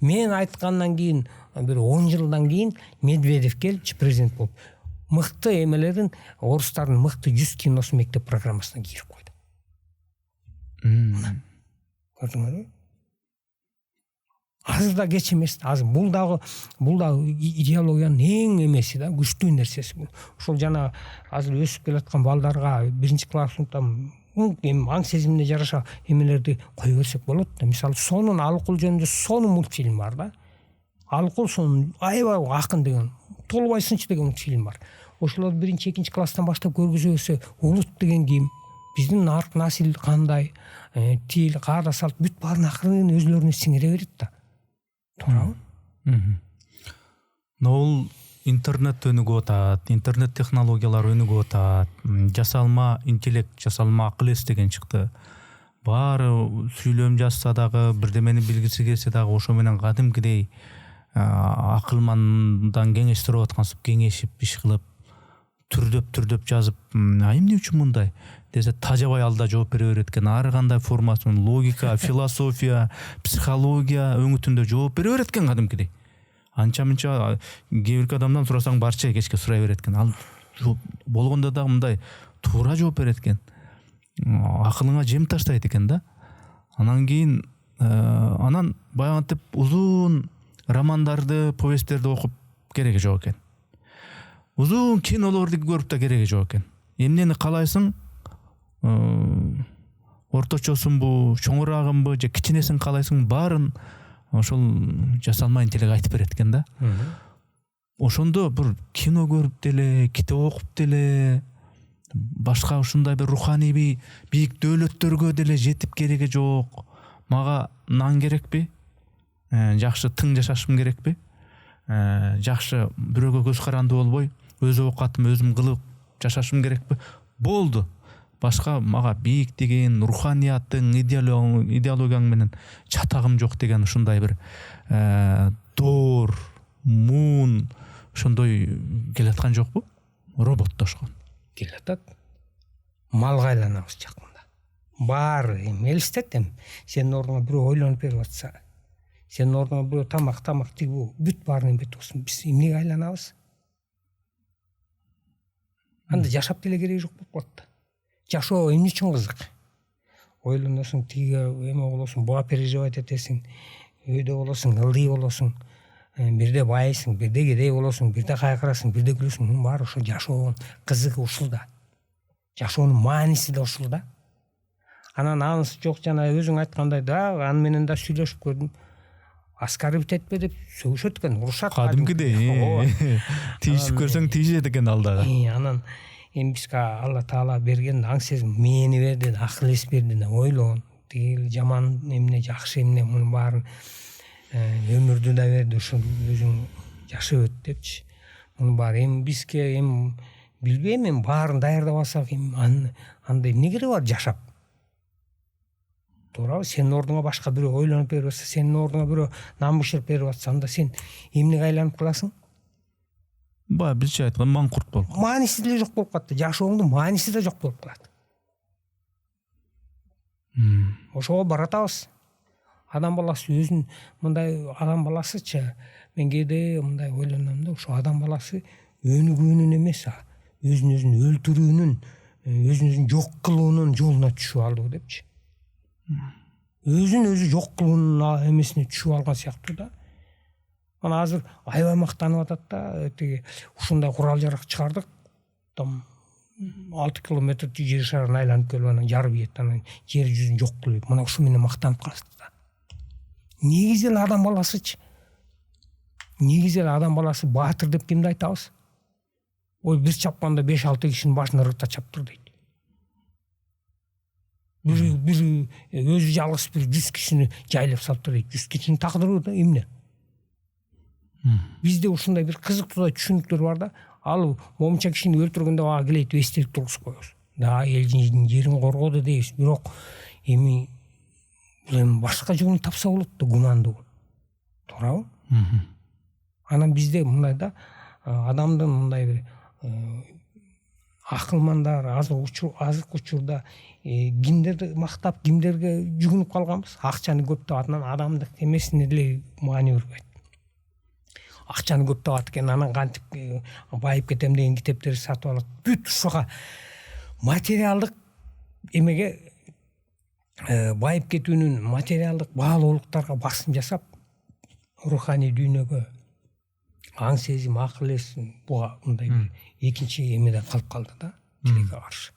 Speaker 2: Мен айткандан кийин бир 10 жылдан кийин Медведев келипчи президент болуп, мыкты эмелерин, орустардын мыкты 100 киносун мектеп программасына кирип койду. Көрдүңөрбү? азыр да кеч эмес. Азыр бул дагы идеологиянын эң эмеси да, күчтүү нерсеси. Ошол жана азыр өсүп келаткан балдарга 1-класс сыныптан эми аң сезимине жараша эмелерди кое берсек болот да. Мисалы, сонун Алыкул жөнүндө сонун мультфильм бар да. Алыкул сонун аябай акын деген, Толбай сынчы деген мультфильм бар. Ошолорду 1-2 класстан баштап көргүзө берсе, улут деген ким, биздин нарк насил кандай, тил, каада салт бүт баарын акырын өзлөрүнө сиңире берет да. Туурабы?
Speaker 1: Бул интернет өнүгүп атат, интернет технологиялар өнүгүп атат, жасалма интеллект, жасалма акыл эс деген чыкты. Баары сүйлөм жазса дагы, бирдемени билгиси келсе дагы ошо менен кадимкидей акылмандан кеңештирип аткансып кеңешип иш кылып, түрдөп жазып, эмне үчүн мындай десе тажабай алда жооп бере берет экен. Ар кандай формасын, логика, философия, психология өңүтүндө жооп бере берет экен кадимкидей. Анча-мынча кээ бир адамдан сурасаң барча кечке сурай берет экен. Ал болгондо да мындай туура жооп берет экен. Акылыңа жем таштайт экен да. Анан кийин анан баягынтип узун романдарды, повесттерди окуп кереги жок экен. Узун кинолорду көрүп да кереги жок экен. Эмнени калайсың? Орточосунбу, чоңураагынбы же кичинесин калайсың, баарын ошол жасалма интеллект айтып берет экен да. Ошондо бир кино көрүп деле, китеп окуп деле, башка ушундай бир руханий бийик дөөлөттөргө деле жетип кереги жок. Мага нан керекпи? Жакшы тың жашашым керекпи? Жакшы бирөөгө көз каранды болбой, өз оокатымды өзүм кылып жашашым керекпи? Болду. Башка мага бийик деген руханиятың, идеологияң менен чатагым жок деген ушундай бир доор, муун ошондой келаткан жокпу? Роботтошкон.
Speaker 2: Келатат. Малга айланабыз жакында. Баары элестет эми. Сенин ордуңа бирөө ойлонуп берип атса, сенин ордуңа бирөө тамак тигүү, бүт баарын эметип атсын. Биз эмнеге айланабыз? Анда жашап деле кереги жок болуп калат. Жашоо эмне үчүн кызык? Ойлоносуң, тиге эме болосуң, буга переживать этесиң, өйдө болосуң, ылдый болосуң, бирде байысың, бирде кедей болосуң, бирде кайгырасың, бирде күлөсүң. Мунун баары ошо жашоонун кызыгы ушул да. Жашоонун мааниси да ушул да. Анан анысы жок, жана өзүң айткандай да, аны менен да сүйлөшүп көрдүм. Аскарбит этпе деп сөгүшөт экен, урушат.
Speaker 1: Кадимкидей. Тийишип көрсөң тийишет экен алдагы.
Speaker 2: Анан эми бизге Алла Таала берген аң сезим, мээни берди, акыл эс берди, ойлон, тиги жаман эмне, жакшы эмне, мунун баарын өмүрдү да берди, ушул өзүң жашап өт депчи. Мунун баары эми бизге эми билбейм, эми баарын даярдап алсак, эми анда эмне кереги бар жашап? Туурабы? Сенин ордуңа башка бирөө ойлонуп берип атса, сенин ордуңа бирөө нам бышырып берип атса, анда сен эмнеге айланып каласың?
Speaker 1: Бизче айткан маңкурт болуп.
Speaker 2: Мааниси деле жок болуп калат. Жашооңдун мааниси да жок болуп калат. Ошого баратабыз. Адам баласы өзүн мындай адам баласычы, мен кээде мындай ойлоном да, ошо адам баласы өнүгүүнүн эмес, өзүн өлтүрүүнүн, өзүн жок кылуунун жолуна түшүп алды депчи. Өзүн өзү жок кылуунун эмесине түшүп алган сыяктуу да. Ана азыр аябай мактанып атат да, тиги ушундай курал жарак чыгардык. Там 6 километр жер шарын айланып келип анан жарып ийет, анан жер жүзүн жок кылып, мына ушу менен мактанып калат да. Негизи эле адам баласычы. Негизи эле адам баласы баатыр деп кимди айтабыз? Ой, бир чапканда 5-6 кишинин башын ыргыта чаптыр дейт. Бир өзү жалгыз бир 100 кишини жайлап салыптыр дейт. 100 кишинин тагдыры да эмне? Бизде ушундай бир кызыктуу түшүнүктөр бар да. Ал момча кишини өлтүргөндө ага келет эстелик тургузуп коебуз. Да, элдин жерин коргоду дейбиз, бирок эми бул эми башка жолун тапса болот да, гумандуу. Туурабы? Анан бизде мындай да, адамдын мындай бир акылмандар азыркы учурда кимдерди мактап, кимдерге жүгүнүп калганбыз? Акчаны көп табат, анан адамдык эмесине деле маани бербейт. Акчаны көп табат экен, анан кантип байып кетем деген китептерди сатып алат. Бүт ушуга материалдык эмеге байып кетүүнүн материалдык баалуулуктарга басым жасап, руханий дүйнөгө аң сезим, акыл эс буга мындай экинчи эмеде калып калды да, тилекке каршы.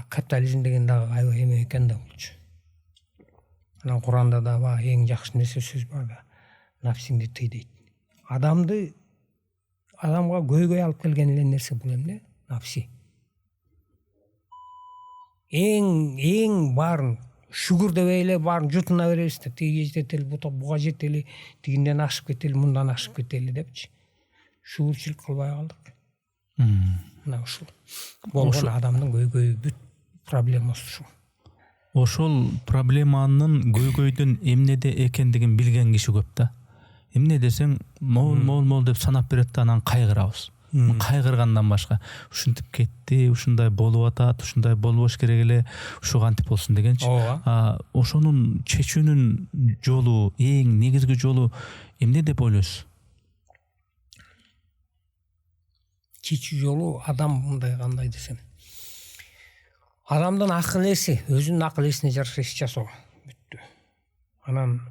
Speaker 2: Капитализм деген дагы аябай эме экен да болчу. Анан Куранда да эң жакшы нерсе сөз бар да, нафсиңди тый дейт. Адамга көйгөй алып келген эле нерсе бул эмне? Нафси. Эң баарын шүгүр дебей эле баарын жутуна беребиз да, тиги жетели, буга жетели, тигинден ашып кетели, мындан ашып кетели депчи. Шүгүрчүлүк кылбай калдык. Мына ушул болгон адамдын көйгөйү бүт проблемасы ушул.
Speaker 1: Ошол проблеманын көйгөйдүн эмнеде экендигин билген киши көп да. Эмне десең, мол деп санап берет да, анан кайгырабыз. Кайгыргандан башка ушинтип кетти, ушундай болуп атат, ушундай болбош керек эле, ушу кантип болсун дегенчи. Ошонун чечүүнүн жолу, эң негизги жолу эмне деп ойлойсуз?
Speaker 2: Чечүү жолу адам мындай, кандай десем, адамдын акыл эси, өзүнүн акыл эсине жараша иш жасоо бүттү. Анан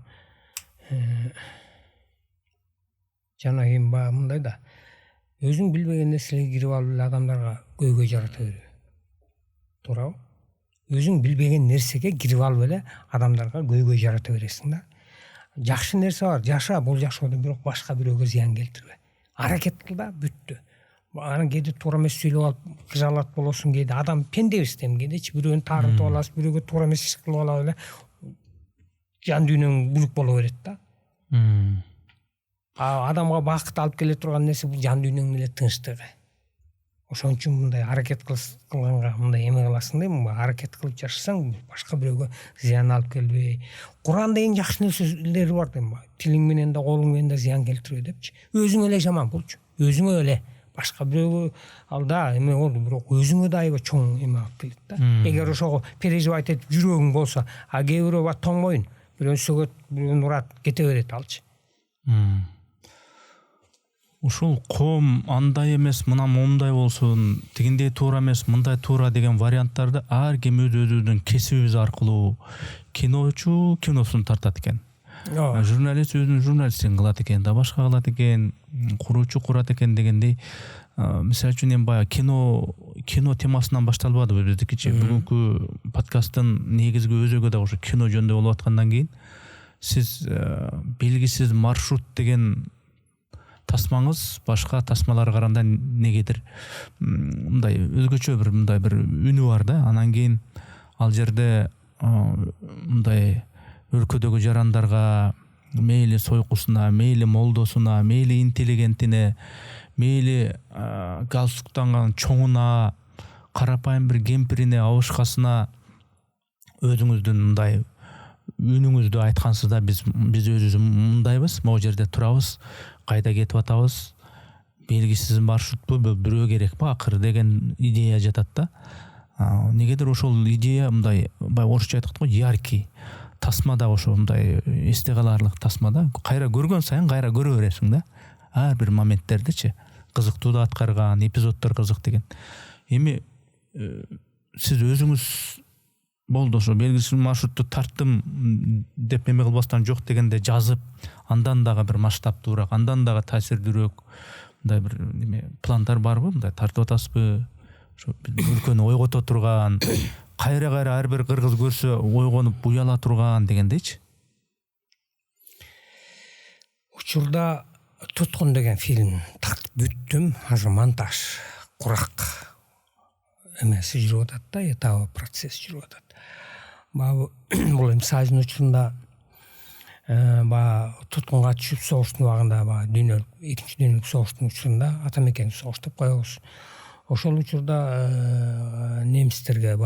Speaker 2: жана эми мындай да, өзүң билбеген нерселерге кирип алып эле адамдарга көйгөй жарата берүү. Туурабы? Өзүң билбеген нерсеге кирип алып эле адамдарга көйгөй жарата бересиң да. Жакшы нерсе бар, жаша, бул жашоодо, бирок башка бирөөгө зыян келтирбе. Аракет кыл да, бүттү. Анан кээде туура эмес сүйлөп алып кыжалат болосуң, кээде адам пендебиз да, кээдечи бирөөнү таарынтып аласыз, бирөөгө туура эмес иш кылып алып эле жан дүйнөң бүлүк боло берет да. Адамга бакыт алып келе турган нерсе бул жан дүйнөңдүн эле тынчтыгы. Ошон үчүн мындай аракет кылганга мындай эме кыласың да, аракет кылып жашасаң, башка бирөөгө зыян алып келбей. Куранда эң жакшы нерселери бар дейм, тилиң менен да, колуң менен да зыян келтирбей депчи. Өзүңө эле жаман болчу. Өзүңө эле. Башка бирөөгө алда эме болду, бирок өзүңө да аябай чоң эме алып келет да. Эгер ошого переживать этип жүрөгүң болсо, кээ бирөө тоңмойн, бирөөнү сөгөт, бирөөнү урат, кете берет алчы.
Speaker 1: Ушул коом андай эмес, мына момундай болсун, тигиндей туура эмес, мындай туура деген варианттарды ар ким өзүбүздүн кесибибиз аркылуу, киночу киносун тартат экен. Журналист өзүнүн журналисттигин кылат экен, да башка кылат экен, куруучу курат экен дегендей. Мисалы үчүн эми баягы кино темасынан башталбадыбы биздикичи. Бүгүнкү подкасттын негизги өзөгү да ошо кино жөнүндө болуп аткандан кийин сиз белгисиз маршрут деген тасмаңыз башка тасмаларга караганда негедир мындай өзгөчө бир үнү бар да. Анан кийин ал жерде мындай өлкөдөгү жарандарга, мейли сойкусуна, мейли молдосуна, мейли интеллигентине, мейли галстуктанган чоңуна, карапайым бир кемпирине, абышкасына өзүңүздүн мындай үнүңүздү айткансыз да, биз өзүбүз мындайбыз, могу жерде турабыз, кайда кетип атабыз, белгисиз маршрутпу, бирөө керекпи акыры деген идея жатат да. Негедир ошол идея мындай, орусча айткат го, яркий тасма да, ошо мындай эсте каларлык тасма да. Кайра көргөн сайын кайра көрө бересиң да. Ар бир моменттердичи кызыктуу да аткарган, эпизоддор кызык деген. Эми сиз өзүңүз болду ошо белгисиз маршрутту тарттым деп эме кылбастан жок дегенде жазып, андан дагы бир масштабтуураак, андан дагы таасирдүүрөөк мындай бир неме пландар барбы? Мындай тартып атасызбы? Ошо өлкөнү ойгото турган, кайра ар бир кыргыз көрсө ойгонуп уяла турган дегендейчи.
Speaker 2: Учурда Туткун деген фильм тартып бүттүм, азыр монтаж курак эмеси жүрүп атат да, этабы процесс жүрүп атат. Бул эми Союздун учурунда Туткунга түшүп согуштун убагында, экинчи дүйнөлүк согуштун учурунда Атамекенди согуш деп коебуз. Ошол учурда немистерге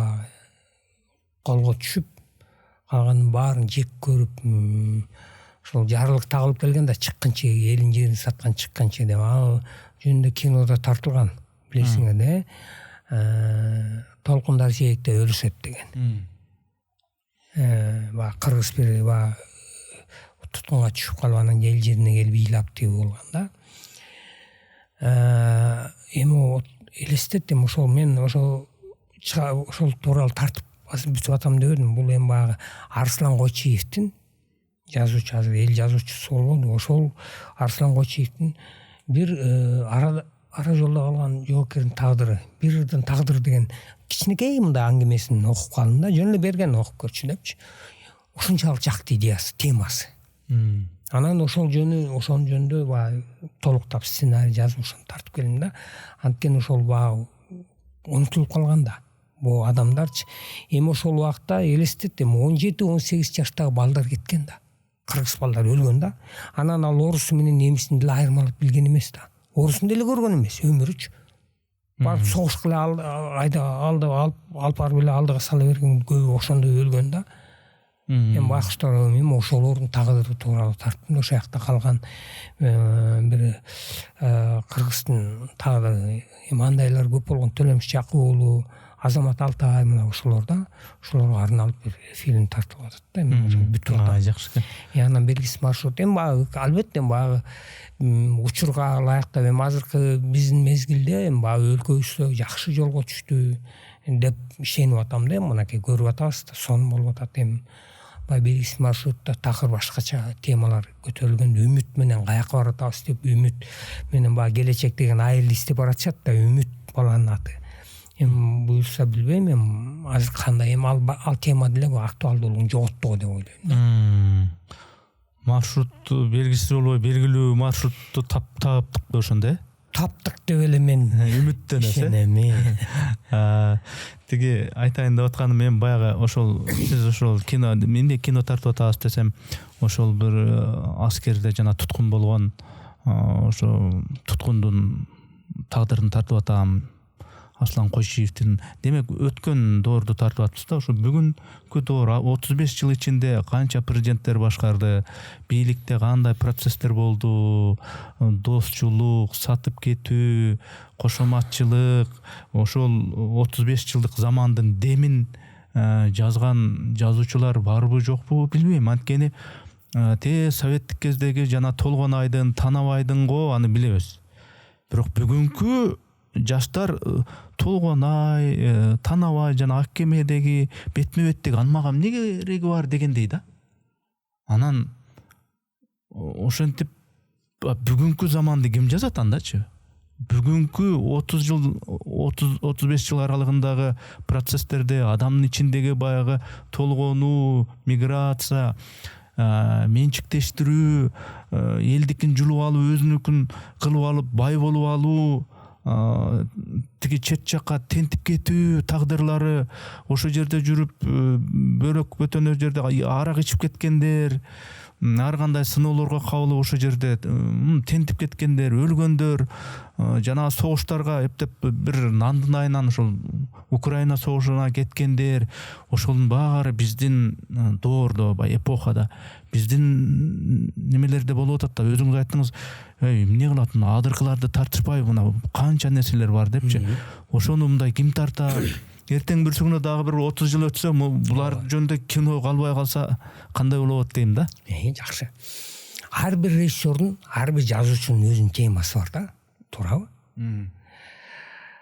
Speaker 2: колго түшүп, калганын баарын жек көрүп, ошол жарлык тагылып келген да, чыккынчы элин жерин саткан чыккынчы деп жөнүндө кинода тартылган, билесиңер да. Толкундар жээкте өлүшөт деген. Кыргыз бири Туткунга түшүп калып, анан эл жерине келип ыйлап тиги болгон да. Эми элестеттим, ошол мен ошол тууралуу тартып бүтүп атам деп едим. Бул эми Арслан Койчиевдин жазуучу, азыр эл жазуучусу болгон, ошол Арслан Кочиевдин бир ара жолдо калган жоокердин тагдыры, бир ырдын тагдыры деген кичинекей мындай аңгемесин окуп калдым да, жөн эле берген окуп көрчү депчи. Ушунчалык жакты идеясы, темасы. Анан ошол жөнүндө баягы толуктап сценарий жазып ошону тартып келдим да. Анткени ошол баягы унутулуп калган да. Бул адамдарчы эми ошол убакта элестет, эми 17-18 жаштагы балдар кеткен да. Кыргыз балдар өлгөн да. Анан ал орусу менен немисин деле айырмалап билген эмес да. Орусун деле көргөн эмес, өмүрүчү. Барып согуш кыла алып барып эле алдыга сала берген көбү ошондой өлгөн да. Мен байкуштар эми ошолордун тагдыры тууралуу тарттым. Ошол жакта калган бир кыргыздын тагдыры, эми андайлар көп болгон, Төлөмүш Жакып уулу, Азамат Алтай, мына ошолорга арналып бир фильм тартылып атат да. Эми ошо бүтүп атат.
Speaker 1: Жакшы экен.
Speaker 2: Анан белгисиз маршрут. Эми баягы албетте баягы учурга ылайыктап, эми азыркы биздин мезгилде эми баягы өлкөбүздө жакшы жолго түштү деп ишенип атам да. Мынакей көрүп атабыз да, сонун болуп атат. Эми баягы белгисиз маршрутта такыр башкача темалар көтөрүлгөн. Үмүт менен каяка баратабыз деп, үмүт менен баягы келечек деген айыл издеп баратышат да, үмүт баланын аты. Эми буюрса билбейм, эми азыр кандай, эми ал тема деле актуалдуулугун жоготту деп ойлойм.
Speaker 1: Маршрутту белгисиз болбой белгилүү маршрутту таптык ошондой.
Speaker 2: Таптык деп эле мен
Speaker 1: үмүттөнөсүз. Тиги айтайын деп атканым, мен баягы ошол сиз ошол кино, менде кино тартып атабыз десем, ошол бир аскерде жана туткун болгон, ошо туткундун тагдырын тартып атам. Арслан Кочиевдин, демек өткөн доорду тартып атабыз да. Ошо бүгүнкү доор 35 жыл ичинде канча президенттер башкарды, бийликте кандай процесстер болду, достчулук, сатып кетүү, кошоматчылык, ошол 35 жылдык замандын демин жазган жазуучулар барбы жокпу билбейм. Анткени советтик кездеги жана Толгонайдын, Танабайдын аны билебиз. Бирок бүгүнкү жаштар Толгонай, Танабай жана ак кемедеги бетме-беттеги анмага эмне кереги бар дегендей да. Анан ошентип бүгүнкү заманды ким жазат андачы? Бүгүнкү 30-35 жыл аралыгындагы процесстерде адамдын ичиндеги баягы толгонуу, миграция, менчиктештирүү, элдикин жулуп алып, өзүнүкүн кылып алып, бай болуп алуу, тиги чет жакка тентип кетүү тагдырлары, ошо жерде жүрүп бөлөк бөтөнөр жерде арак ичип кеткендер, ар кандай сыноолорго кабылып ошо жерде тентип кеткендер, өлгөндөр, жана согуштарга эптеп бир нандын айынан ошол Украина согушуна кеткендер, ошонун баары биздин доордо, эпохада биздин немелерде болуп атат да. Өзүңүз айттыңыз, эмне кылат, адыркыларды тартышпай, мына канча нерселер бар депчи. Ошону мындай ким тартат? Эртең бир күнү дагы бир 30 жыл өтсө, булар жөнүндө кино калбай калса кандай болот дейм да.
Speaker 2: Жакшы. Ар бир режиссердун, ар бир жазуучунун өзүнүн темасы бар да, туурабы?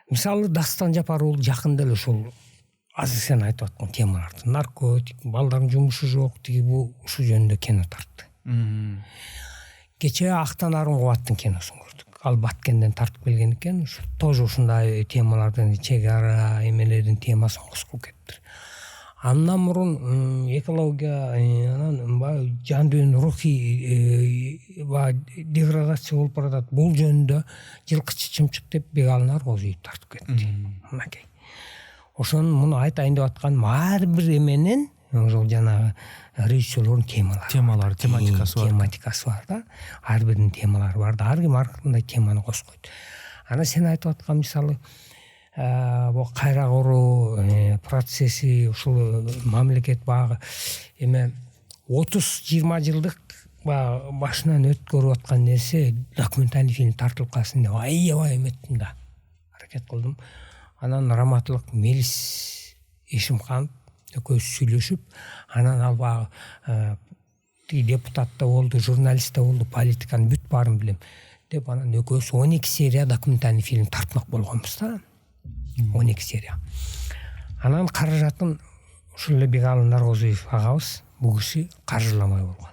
Speaker 2: Мисалы Дастан Жапаров жакында эле ошол азыр сен айтып аткан темаларды, наркотик, балдардын жумушу жок, тиги бул ушу жөнүндө кино тартты. Кечээ Актан Арынгубаттын киносун көрдүк. Ал Баткенден тартып келген экен, тоже ушундай темалардын, чек ара эмелердин темасын кошуп кетти. Андан мурун экология, анан жан дүйнөнүн рухий деградация болуп баратат. Бул жөнүндө Жылкычы Чымчык деп Бегалин Аргозуев тартып кетти. Мынакей. Ошону муну айтайын деп аткан ар бир эменин ошол жанагы режиссерлордун тематикасы бар да. Ар биринин темалары бар да. Ар ким ар кандай теманы кошуп койт. Ана сен айтып аткан мисалы бул кайра куруу процесси, ушул мамлекет багы эме 30-20 жылдык башынан өткөрүп аткан нерсе документальный фильм тартылып калсын деп аябай эметтим да. Аракет кылдым. Анан раматылык Мелис Эшимканов экөөбүз сүйлөшүп, анан ал багы депутат да болду, журналист да болду, политиканын бүт баарын билем деп, анан экөөбүз 12 серия документальный фильм тартмак болгонбуз да. 12 серия. Анан каражатын ушул эле Бегалин Аргозуев агабыз бул киши каржыламай болгон.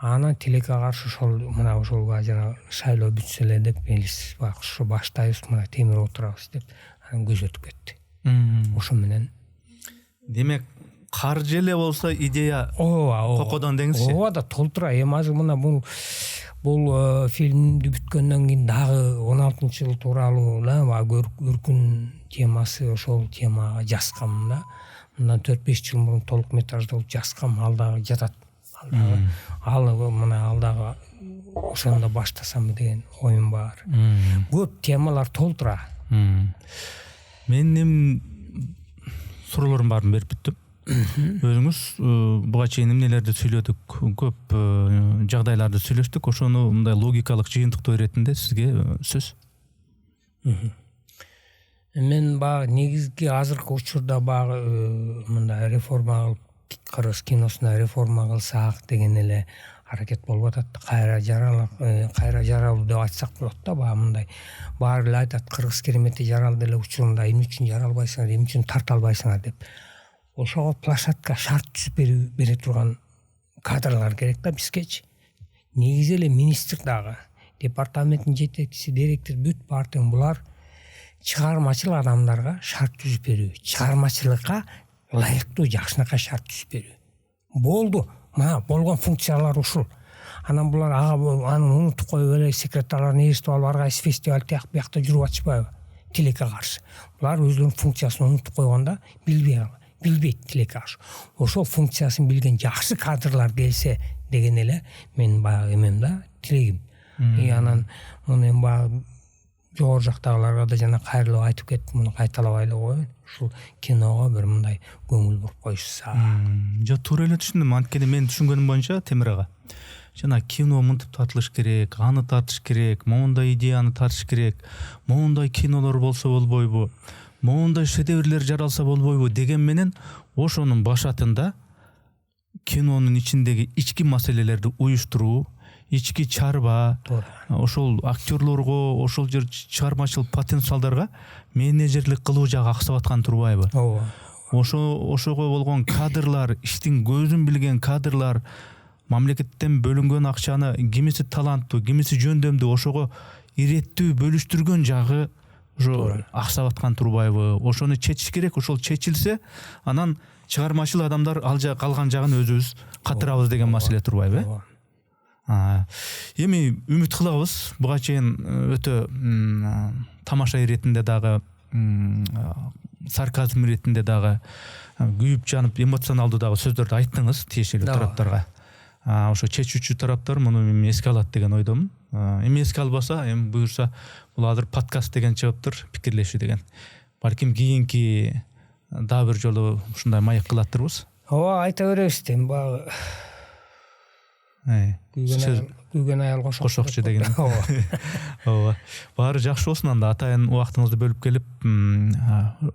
Speaker 2: Анан тилекке каршы ошол жана шайлоо бүтсө эле деп элибиз баягы ушу баштайбыз, мына темир отурабыз деп анан көз өтүп кетти. Ошо менен
Speaker 1: демек каржы эле болсо идея кокодон деңизчи.
Speaker 2: Ооба да толтура. Эми азыр мына бул фильмди бүткөндөн кийин дагы 16-жыл тууралуу өркүн темасы, ошол темага жазгам да. Мындан 4-5 жыл мурун толук метраждуу жазгам, ал дагы жатат. Ал дагы ошондо баштасам деген оюм бар. Көп темалар толтура.
Speaker 1: Мен эми суроолордун баарын берип бүттүм. Өзүңүз буга чейин эмнелерди сүйлөдүк, көп жагдайларды сүйлөштүк. Ошону мындай логикалык жыйынтыктоо иретинде сизге сөз.
Speaker 2: Мен баягы негизги азыркы учурда баягы мындай реформа кылып, кыргыз киносуна реформа кылсак деген эле аракет болуп атат. Кайра жаралуу деп айтсак болот да. Баягы мындай баары эле айтат, кыргыз керемети жаралды эле учурунда эмне үчүн жаралбайсыңар, эмне үчүн тарта албайсыңар деп. Ошого площадка шарт түзүп бере турган кадрлар керек да бизгечи. Негизи эле министр дагы, департаменттин жетекчиси, директор, бүт партияң булар чыгармачыл адамдарга шарт түзүп берүү, чыгармачылыкка ылайыктуу жакшынакай шарт түзүп берүү. Болду. Мына болгон функциялар ушул. Анан булар аны унутуп коюп эле секретарларын ээрчитип алып ар кайсы фестиваль тияк биякта жүрүп атышпайбы? Тилекке каршы. Булар өзүнүн функциясын унутуп койгондо билбейт тилекке каршы. Ошол функциясын билген жакшы кадрлар келсе деген эле менин баягы эмем да, тилегим. Анан муну эми баягы жогору жактагыларга да жана кайрылып айтып кеттим, муну кайталабай эле коеюн. Ушул киного бир мындай көңүл буруп коюшса.
Speaker 1: Жок, туура эле түшүндүм. Анткени мен түшүнгөнүм боюнча Темир ага, жана кино мынтип тартылыш керек, аны тартыш керек, моундай идеяны тартыш керек, моундай кинолор болсо болбойбу, моундай шедеврлер жаралса болбойбу деген менен ошонун башатында кинонун ичиндеги ички маселелерди уюштуруу, ички чарба, ошол актерлорго, ошол жер чыгармачыл потенциалдарга менеджерлик кылуу жагы аксап аткан турбайбы?
Speaker 2: Ооба.
Speaker 1: Ошого болгон кадрлар, иштин көзүн билген кадрлар, мамлекеттен бөлүнгөн акчаны кимиси таланттуу, кимиси жөндөмдүү ошого иреттүү бөлүштүргөн жагы ошо аксап аткан турбайбы? Ошону чечиш керек. Ошол чечилсе, анан чыгармачыл адамдар ал жак калган жагын өзүбүз катырабыз деген маселе турбайбы? Эми үмүт кылабыз. Буга чейин өтө тамаша иретинде дагы, сарказм иретинде дагы, күйүп жанып эмоционалдуу дагы сөздөрдү айттыңыз тиешелүү тараптарга. Ошо чечүүчү тараптар муну эске алат деген ойдомун. Эми эске албаса, эми буюрса, бул азыр подкаст деген чыгыптыр, пикирлешүү деген. Балким кийинки дагы бир жолу ушундай маек кылаттырбыз.
Speaker 2: Ооба, айта беребиз дейм. Баягы күйгөн аял
Speaker 1: кошокчу деген. Ооба. Баары жакшы болсун. Анда атайын убактыңызды бөлүп келип,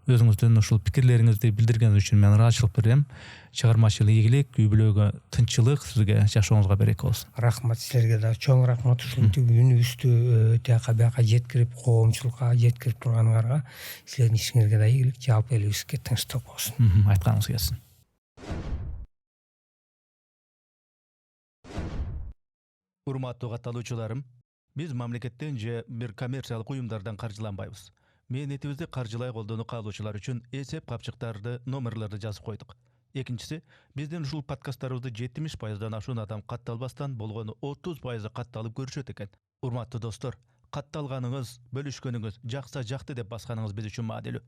Speaker 1: өзүңүздүн ушул пикирлериңизди билдиргениңиз үчүн мен ыраазычылык берем. Чыгармачыл ийгилик, үй бүлөгө тынччылык, сизге жашооңузга береке болсун. Рахмат,
Speaker 2: силерге да чоң рахмат. Ушул үнүбүздү тияка бияка жеткирип, коомчулукка жеткирип турганыңарга, силердин ишиңерге да ийгилик, жалпы элибизге тынчтык болсун.
Speaker 1: Айтканыңыз келсин. Урматтуу катталуучуларым, биз мамлекеттен же бир коммерциялык уюмдардан каржыланбайбыз. Мээнетибизди каржылай колдонуу каалоочулар үчүн эсеп капчыктарды, номерлерди жазып койдук. Экинчиси, биздин ушул подкасттарыбызды 70%дан ашуун адам катталбастан болгону 30% катталып көрүшөт экен. Урматтуу достор, катталганыңыз, бөлүшкөнүңүз, жакса жакты деп басканыңыз биз үчүн маанилүү.